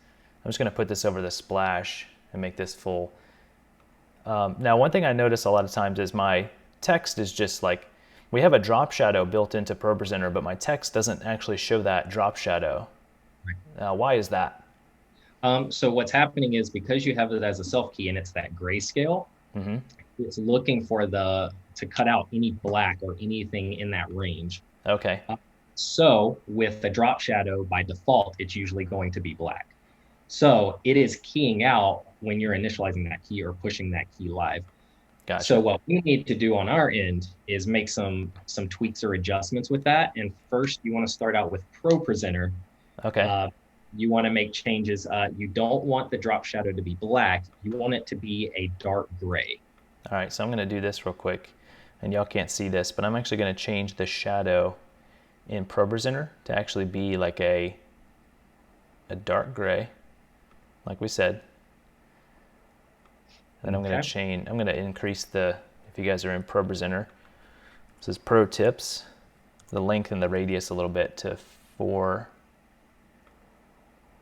I'm just going to put this over the splash and make this full. Now, one thing I notice a lot of times is my text is just like, we have a drop shadow built into ProPresenter, but my text doesn't actually show that drop shadow. Why is that? So what's happening is because you have it as a self key and it's that grayscale, it's looking for to cut out any black or anything in that range. Okay. So with the drop shadow, by default, it's usually going to be black. So it is keying out when you're initializing that key or pushing that key live. Gotcha. So what we need to do on our end is make some tweaks or adjustments with that. And first, you want to start out with ProPresenter. Okay. You want to make changes. You don't want the drop shadow to be black. You want it to be a dark gray. All right, so I'm going to do this real quick, and y'all can't see this, but I'm actually going to change the shadow in ProPresenter to actually be like a dark gray, like we said. And I'm going to increase if you guys are in ProPresenter, this is Pro Tips, the length and the radius a little bit to 4.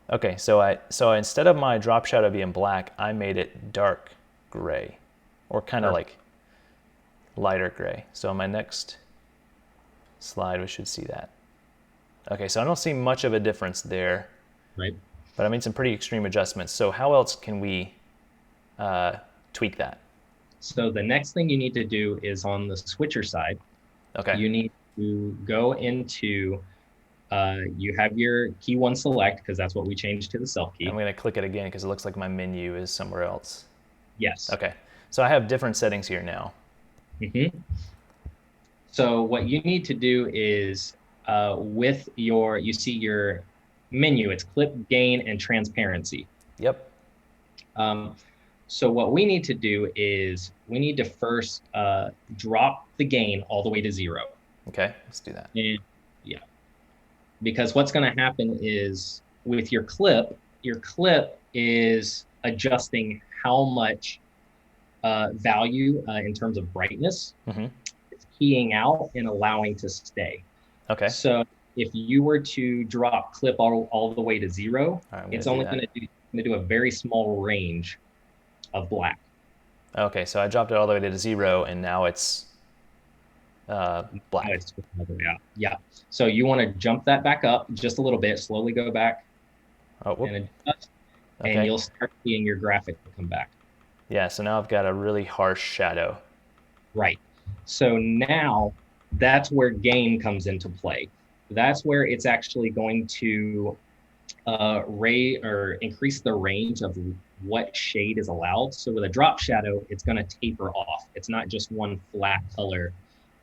Okay, so instead of my drop shadow being black, I made it dark gray, or kind of like lighter gray. So on my next slide, we should see that. Okay, so I don't see much of a difference there, right? But I made some pretty extreme adjustments. So how else can we tweak that? So the next thing you need to do is on the switcher side. Okay. You need to go into, you have your key 1 select, because that's what we changed to the self key. I'm going to click it again because it looks like my menu is somewhere else. Yes. Okay. So I have different settings here now. So what you need to do is with you see your menu, it's clip, gain, and transparency. Yep. So what we need to do is we need to first drop the gain all the way to 0. Okay, let's do that. And, yeah. Because what's going to happen is with your clip is adjusting how much value in terms of brightness it's keying out and allowing to stay. Okay. So if you were to drop clip all the way to 0, it's only going to do a very small range of black. Okay, so I dropped it all the way to 0, and now it's black. Yeah. So you want to jump that back up just a little bit, slowly go back, and adjust, and you'll start seeing your graphic come back. Yeah, so now I've got a really harsh shadow. Right. So now that's where gain comes into play. That's where it's actually going to increase the range of what shade is allowed. So with a drop shadow, it's going to taper off. It's not just one flat color.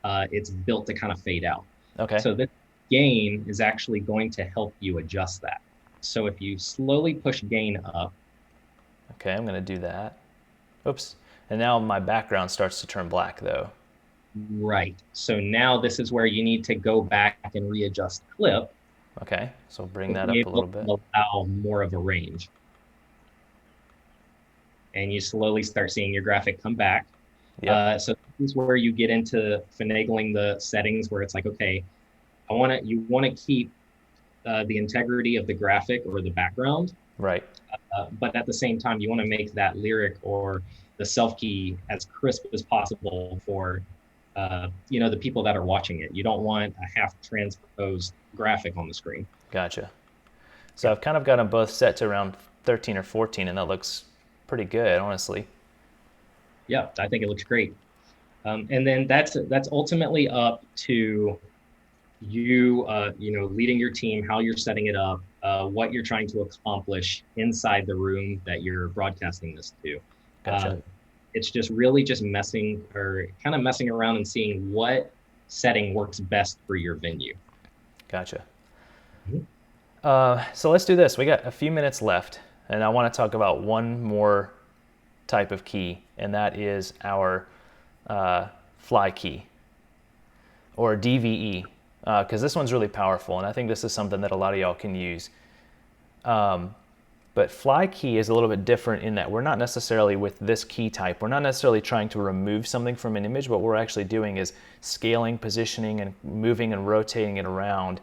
It's built to kind of fade out. Okay. So this gain is actually going to help you adjust that. So if you slowly push gain up. Okay, I'm going to do that. Oops. And now my background starts to turn black though. Right. So now this is where you need to go back and readjust clip. Okay. So bring that up a little bit. Allow more of a range. And you slowly start seeing your graphic come back. Yep. So this is where you get into finagling the settings where it's like, okay, you want to keep the integrity of the graphic or the background. Right. But at the same time, you want to make that lyric or the self key as crisp as possible for the people that are watching it. You don't want a half transposed graphic on the screen. Gotcha. So I've kind of got them both set to around 13 or 14, and that looks pretty good, honestly. Yeah, I think it looks great. And then that's ultimately up to you, leading your team, how you're setting it up, what you're trying to accomplish inside the room that you're broadcasting this to. Gotcha. It's just really just messing around and seeing what setting works best for your venue. Gotcha. So let's do this. We got a few minutes left, and I want to talk about one more type of key, and that is our fly key. or DVE, because this one's really powerful, and I think this is something that a lot of y'all can use. But fly key is a little bit different in that we're not necessarily with this key type. We're not necessarily trying to remove something from an image. What we're actually doing is scaling, positioning, and moving and rotating it around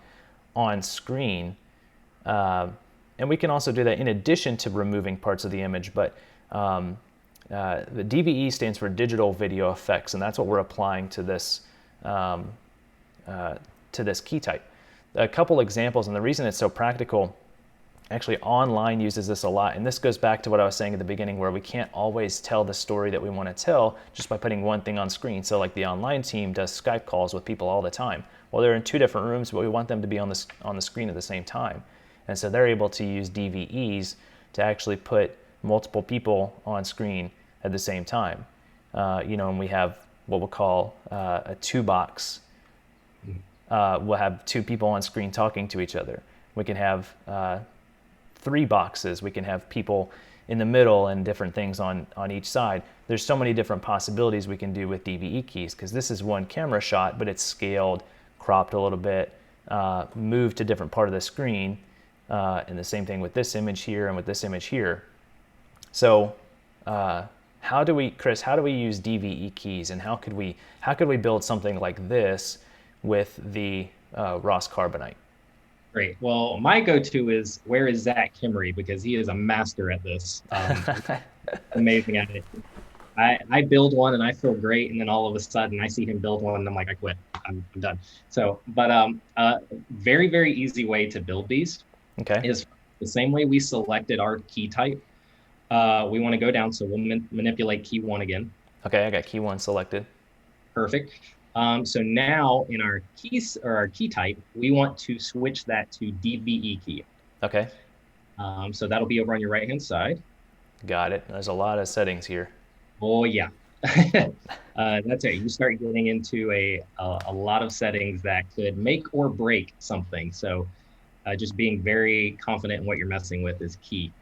on screen. And we can also do that in addition to removing parts of the image. But the DVE stands for digital video effects, and that's what we're applying to this key type. A couple examples, and the reason it's so practical, actually online uses this a lot, and this goes back to what I was saying at the beginning, where we can't always tell the story that we want to tell just by putting one thing on screen. So like the online team does Skype calls with people all the time. Well, they're in 2 different rooms, but we want them to be on the screen at the same time. And so they're able to use DVEs to actually put multiple people on screen at the same time. And we have what we'll call a 2-box. We'll have 2 people on screen talking to each other. We can have 3 boxes. We can have people in the middle and different things on each side. There's so many different possibilities we can do with DVE keys, because this is one camera shot, but it's scaled, cropped a little bit, moved to a different part of the screen, and the same thing with this image here and with this image here. So Chris, how do we use DVE keys, and how could we build something like this with the Ross Carbonite? Great. Well, my go-to is, where is Zach Kimmery? Because he is a master at this. Amazing at it. I build one and I feel great, and then all of a sudden I see him build one and I'm like, I quit. I'm done. So, but very, very easy way to build these is the same way we selected our key type. We want to go down, so we'll manipulate key 1 again. Okay, I got key 1 selected. Perfect. So now in our keys, or our key type, we want to switch that to DVE key. Okay. So that'll be over on your right-hand side. Got it. There's a lot of settings here. Oh yeah. That's it. You start getting into a lot of settings that could make or break something. So just being very confident in what you're messing with is key.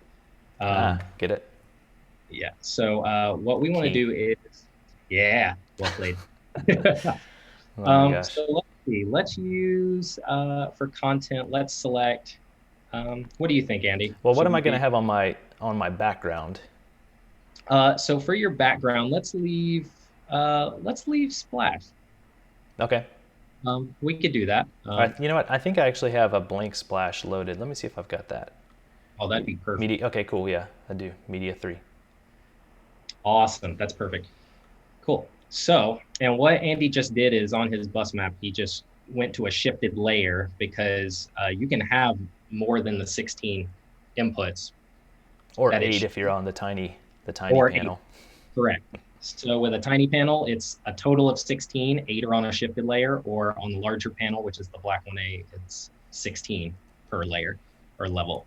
Get it? Yeah. So what we want to do is, well played. Oh my gosh. So let's see. Let's use for content. Let's select. What do you think, Andy? Well, what am I going to have on my background? So for your background, let's leave splash. Okay. We could do that. All right. You know what? I think I actually have a blank splash loaded. Let me see if I've got that. Oh, that'd be perfect. Media. Okay, cool. Yeah, I do. Media 3. Awesome. That's perfect. Cool. So, and what Andy just did is, on his bus map, he just went to a shifted layer, because you can have more than the 16 inputs. Or 8 if you're on the tiny or panel. 8. Correct. So with a tiny panel, it's a total of 16. 8 are on a shifted layer, or on the larger panel, which is the black 1A, it's 16 per layer or level.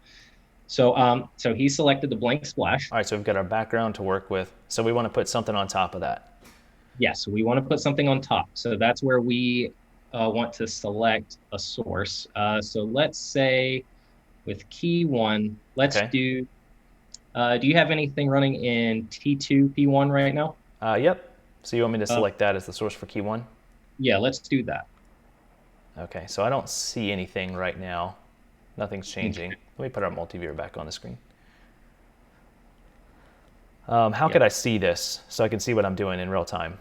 So so he selected the blank splash. All right, so we've got our background to work with. So we want to put something on top of that. Yes, we want to put something on top. So that's where we want to select a source. So let's say with key 1, let's do you have anything running in T2 P1 right now? Yep. So you want me to select that as the source for key 1? Yeah, let's do that. Okay, so I don't see anything right now. Nothing's changing. Let me put our multiviewer back on the screen. How could I see this so I can see what I'm doing in real time?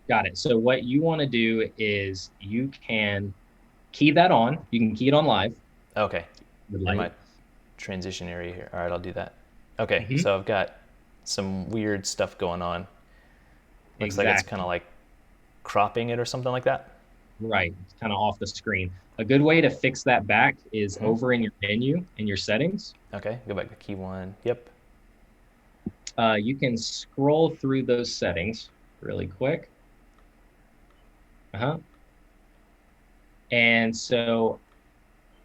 Got it. So what you want to do is you can key that on. You can key it on live. Okay. In my transition area here. All right, I'll do that. Okay, so I've got some weird stuff going on. Looks like it's kind of like cropping it or something like that. Right, it's kind of off the screen. A good way to fix that back is over in your menu, in your settings. Okay, go back to key 1. Yep. You can scroll through those settings really quick. And so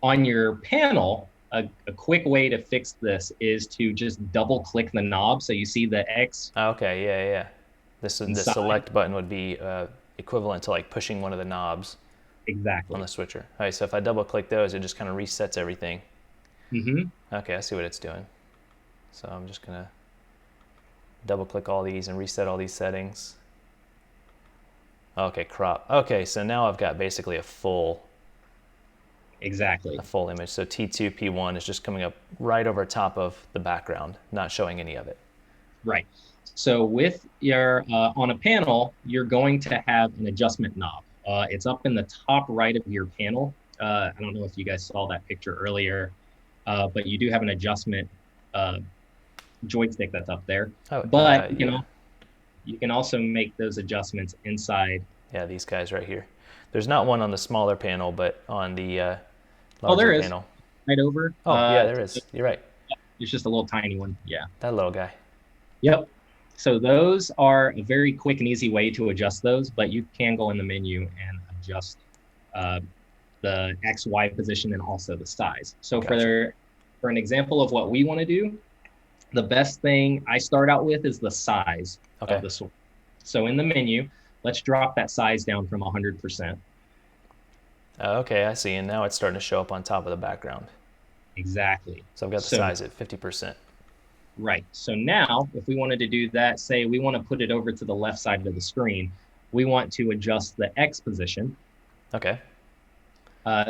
on your panel, a quick way to fix this is to just double click the knob. So you see the X. Okay, yeah. The select button would be equivalent to like pushing one of the knobs. Exactly. On the switcher. All right, so if I double click those, it just kind of resets everything. Okay, I see what it's doing. So I'm just going to double click all these and reset all these settings. Okay, crop. Okay, so now I've got basically a full Exactly. image. So T2, P1 is just coming up right over top of the background, not showing any of it. Right. So with your on a panel, you're going to have an adjustment knob. It's up in the top right of your panel. I don't know if you guys saw that picture earlier, but you do have an adjustment joystick that's up there. Oh, But yeah. you can also make those adjustments inside. Yeah, these guys right here. There's not one on the smaller panel, but on the larger Oh, there is. panel. Right over. Oh, yeah, there is. You're right. It's just a little tiny one. Yeah. That little guy. Yep. So those are a very quick and easy way to adjust those, but you can go in the menu and adjust the X, Y position and also the size. So Gotcha. for an example of what we want to do, the best thing I start out with is the size of the source. So in the menu, let's drop that size down from 100%. Okay, I see. And now it's starting to show up on top of the background. Exactly. So I've got the size at 50%. Right. So now, if we wanted to do that, say we want to put it over to the left side of the screen, we want to adjust the X position. Okay.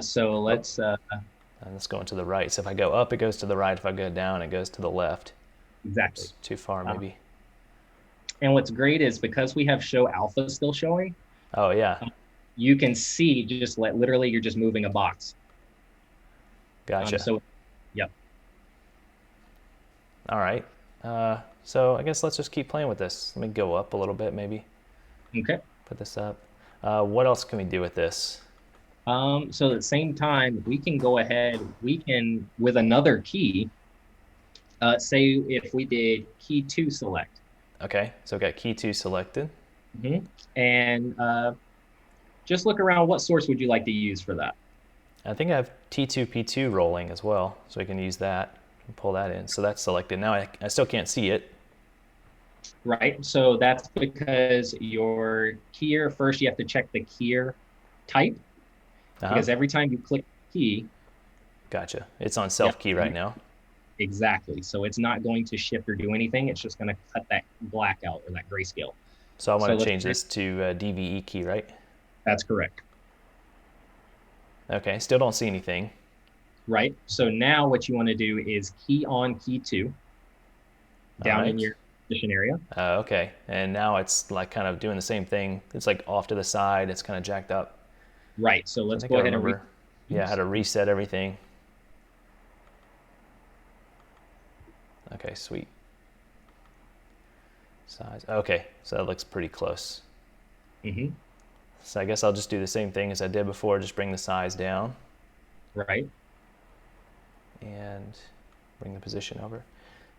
So let's... and let's go into the right. So if I go up, it goes to the right. If I go down, it goes to the left. Exactly. It's too far, maybe. And what's great is because we have show alpha still showing. Oh, yeah. You can see just literally you're just moving a box. Gotcha. Yep. All right. So I guess let's just keep playing with this. Let me go up a little bit, maybe. Okay. Put this up. What else can we do with this? So at the same time, we can go ahead, we can, with another key, say if we did key 2 select. Okay, so I've got key 2 selected. Mm-hmm. And just look around, what source would you like to use for that? I think I have T2, P2 rolling as well, so we can use that and pull that in. So that's selected. Now I still can't see it. Right, so that's because your keyer, first you have to check the keyer type, because every time you click key. Gotcha. It's on self key right now. Exactly. So it's not going to shift or do anything. It's just going to cut that black out or that grayscale. So I want to change this to DVE key, right? That's correct. Okay, still don't see anything. Right. So now what you want to do is key on key 2 down in your position area. Okay, and now it's like kind of doing the same thing. It's like off to the side. It's kind of jacked up. Right. So let's go ahead and how to reset everything. Okay, sweet. Size. Okay, so that looks pretty close. Mm-hmm. So I guess I'll just do the same thing as I did before, just bring the size down. Right. And bring the position over.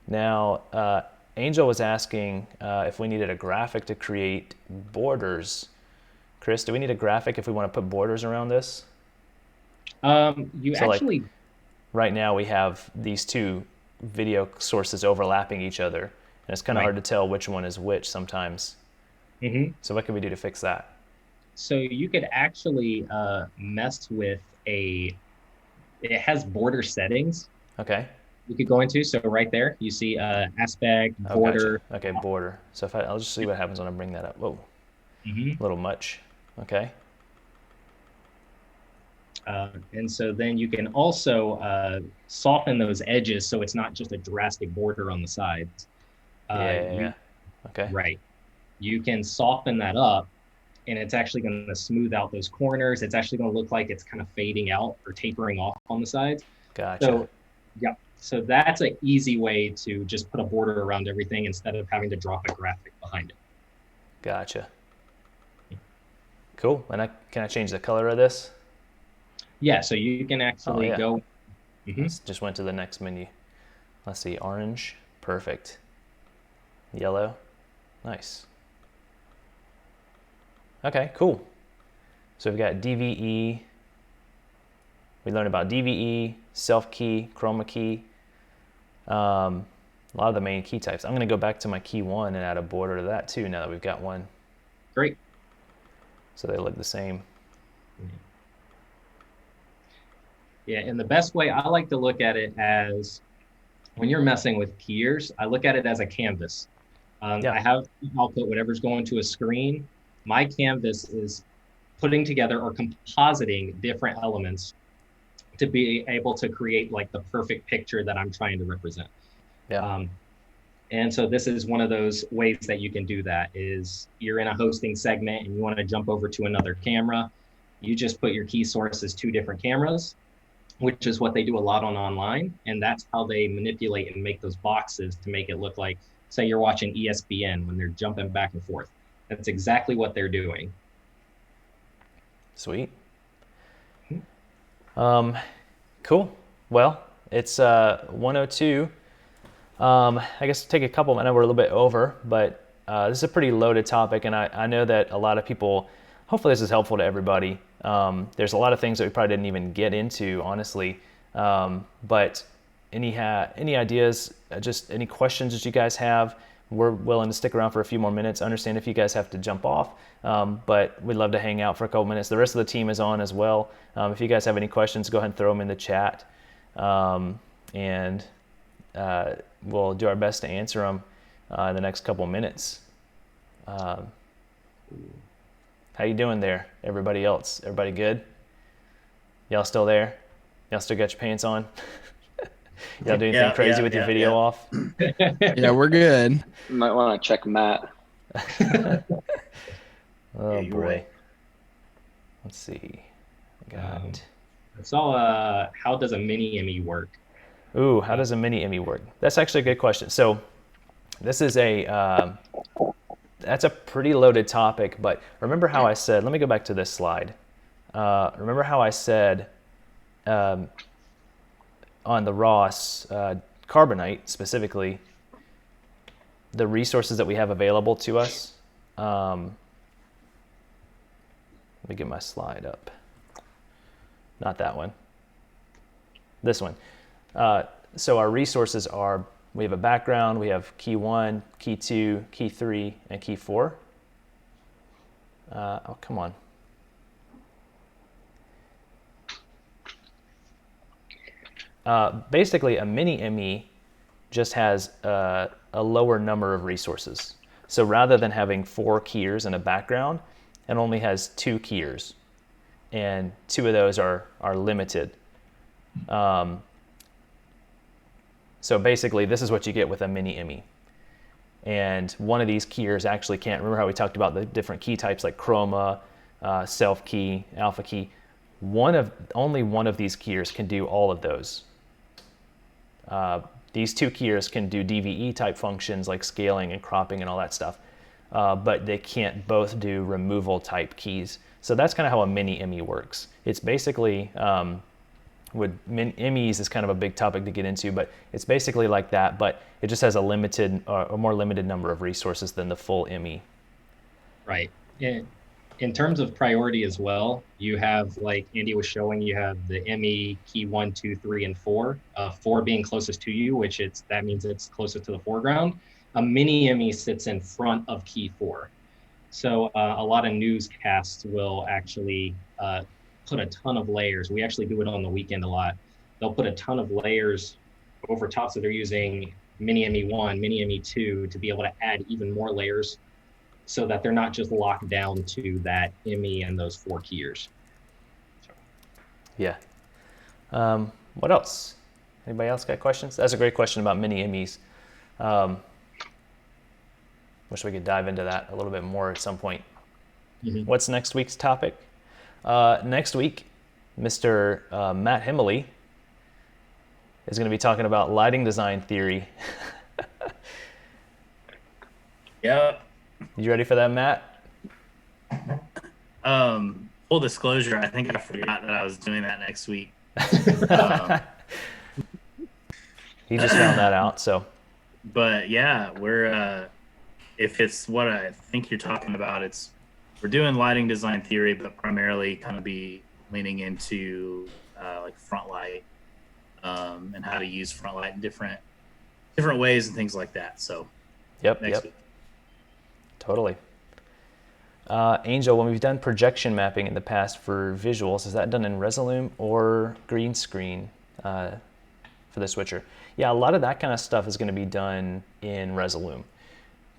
Now, Angel was asking if we needed a graphic to create borders. Chris, do we need a graphic if we want to put borders around this? Like, right now we have these two video sources overlapping each other, and it's kind of hard to tell which one is which sometimes. Mm-hmm. So what can we do to fix that? So you could actually mess with it has border settings. Okay. You could go into, so right there, you see aspect, border. Gotcha. Okay, border. So if I'll just see what happens when I bring that up. Whoa, a little much. Okay. And so then you can also soften those edges so it's not just a drastic border on the sides. Okay. Right. You can soften that up, and it's actually going to smooth out those corners. It's actually going to look like it's kind of fading out or tapering off on the sides. Gotcha. So, yeah. So that's an easy way to just put a border around everything instead of having to drop a graphic behind it. Gotcha. Cool. And can I change the color of this? Yeah, so you can actually go. Mm-hmm. Just went to the next menu. Let's see, orange, perfect. Yellow, nice. Okay, cool. So we've got DVE. We learned about DVE, self key, chroma key. A lot of the main key types. I'm going to go back to my key 1 and add a border to that too now that we've got one. Great. So they look the same. Yeah, and the best way I like to look at it as when you're messing with keyers, I look at it as a canvas. I'll put whatever's going to a screen, My canvas is putting together or compositing different elements to be able to create like the perfect picture that I'm trying to represent. Yeah. And so this is one of those ways that you can do that is you're in a hosting segment and you want to jump over to another camera. You just put your key source as 2 different cameras, which is what they do a lot on online. And that's how they manipulate and make those boxes to make it look like, say you're watching ESPN when they're jumping back and forth. That's exactly what they're doing. Sweet. Cool. Well, it's 1:02. I guess take a couple. I know we're a little bit over, but this is a pretty loaded topic, and I know that a lot of people. Hopefully, this is helpful to everybody. There's a lot of things that we probably didn't even get into, honestly. But any ideas, just any questions that you guys have, we're willing to stick around for a few more minutes. I understand if you guys have to jump off, but we'd love to hang out for a couple minutes. The rest of the team is on as well. If you guys have any questions, go ahead and throw them in the chat, and we'll do our best to answer them in the next couple minutes. How you doing there, everybody else? Everybody good? Y'all still there? Y'all still got your pants on? Y'all do anything crazy with your video off? Yeah, we're good. You might want to check Matt. Oh boy. Right. Let's see. I got. I saw how does a mini Emmy work? Ooh, how does a mini Emmy work? That's actually a good question. So this is that's a pretty loaded topic, but remember how I said, let me go back to this slide. Remember how I said on the Ross Carbonite specifically, the resources that we have available to us. Let me get my slide up. Not that one. This one. So our resources are, we have a background, we have key 1, key 2, key 3, and key 4. Oh, come on. Basically, a mini ME just has a lower number of resources. So rather than having 4 keyers in a background, it only has 2 keyers. And 2 of those are limited. So basically, this is what you get with a mini ME. And one of these keyers actually can't, remember how we talked about the different key types like chroma, self key, alpha key. Only one of these keyers can do all of those. These 2 keyers can do DVE type functions like scaling and cropping and all that stuff, but they can't both do removal type keys. So that's kind of how a mini ME works. It's basically, MEs is kind of a big topic to get into, but it's basically like that, but it just has a more limited number of resources than the full ME. Right. In terms of priority as well, you have, like Andy was showing, you have the ME key 1, 2, 3, and 4. 4 being closest to you, that means it's closest to the foreground. A mini ME sits in front of key 4. So a lot of newscasts will actually put a ton of layers. We actually do it on the weekend a lot. They'll put a ton of layers over top. So they're using mini ME1, mini ME2 to be able to add even more layers so that they're not just locked down to that ME and those 4 keyers. Yeah. What else? Anybody else got questions? That's a great question about mini MEs. Wish we could dive into that a little bit more at some point. Mm-hmm. What's next week's topic? Next week, Mr. Matt Himmeley is going to be talking about lighting design theory. Yep. You ready for that, Matt? Full disclosure, I think I forgot that I was doing that next week. He just found that out, so. But yeah, we're if it's what I think you're talking about, we're doing lighting design theory, but primarily kind of be leaning into like front light and how to use front light in different ways and things like that. So next week. Totally. Angel, when we've done projection mapping in the past for visuals, is that done in Resolume or green screen for the switcher? Yeah, a lot of that kind of stuff is going to be done in Resolume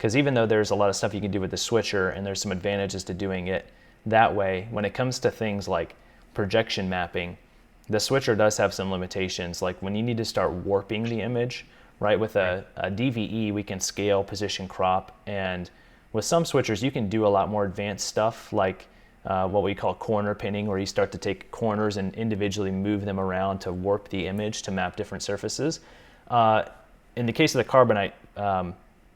because even though there's a lot of stuff you can do with the switcher and there's some advantages to doing it that way, when it comes to things like projection mapping, the switcher does have some limitations. Like when you need to start warping the image, right? With a DVE, we can scale, position, crop, and with some switchers, you can do a lot more advanced stuff like what we call corner pinning, where you start to take corners and individually move them around to warp the image to map different surfaces. In the case of the Carbonite,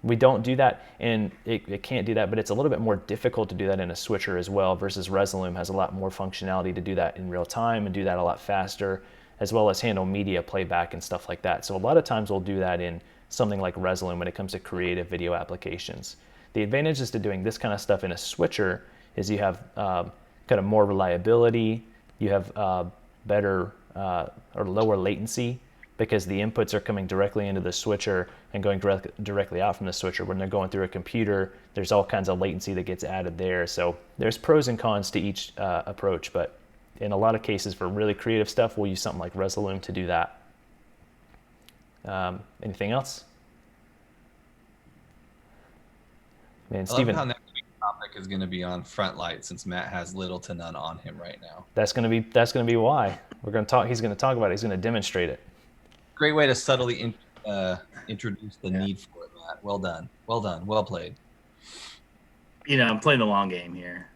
we don't do that, and it can't do that, but it's a little bit more difficult to do that in a switcher as well, versus Resolume has a lot more functionality to do that in real time and do that a lot faster, as well as handle media playback and stuff like that. So a lot of times we'll do that in something like Resolume when it comes to creative video applications. The advantages to doing this kind of stuff in a switcher is you have kind of more reliability, you have better or lower latency, because the inputs are coming directly into the switcher and going directly out from the switcher. When they're going through a computer, there's all kinds of latency that gets added there. So there's pros and cons to each approach, but in a lot of cases for really creative stuff, we'll use something like Resolume to do that. Anything else? Man, I love Steven, how next week's topic is going to be on front light, since Matt has little to none on him right now. that's gonna be why we're gonna talk. He's gonna talk about it. He's gonna demonstrate it. Great way to subtly introduce the need for it, Matt. Well done. Well done. Well played. You know, I'm playing the long game here.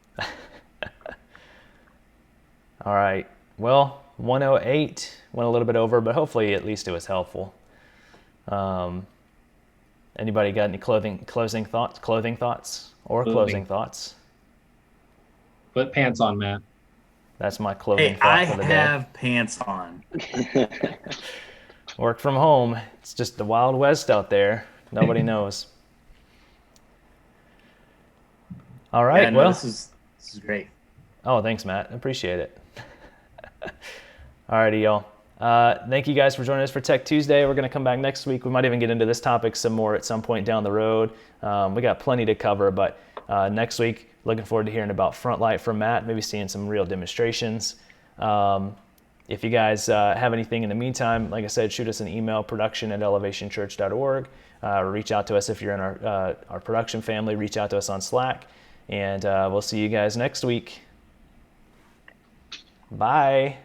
All right. Well, 108 went a little bit over, but hopefully at least it was helpful. Anybody got any clothing thoughts or closing thoughts? Put pants on, Matt. That's my clothing Hey, thought I for the day. have pants on. Work from home. It's just the Wild West out there. Nobody knows. All right. Yeah, no, well, this is great. oh, thanks, Matt. Appreciate it. All righty, y'all. Thank you guys for joining us for Tech Tuesday. We're going to come back next week. We might even get into this topic some more at some point down the road. We got plenty to cover, but next week, looking forward to hearing about front light from Matt, maybe seeing some real demonstrations. If you guys have anything in the meantime, like I said, shoot us an email, production@elevationchurch.org. Reach out to us if you're in our production family. Reach out to us on Slack, and we'll see you guys next week. Bye.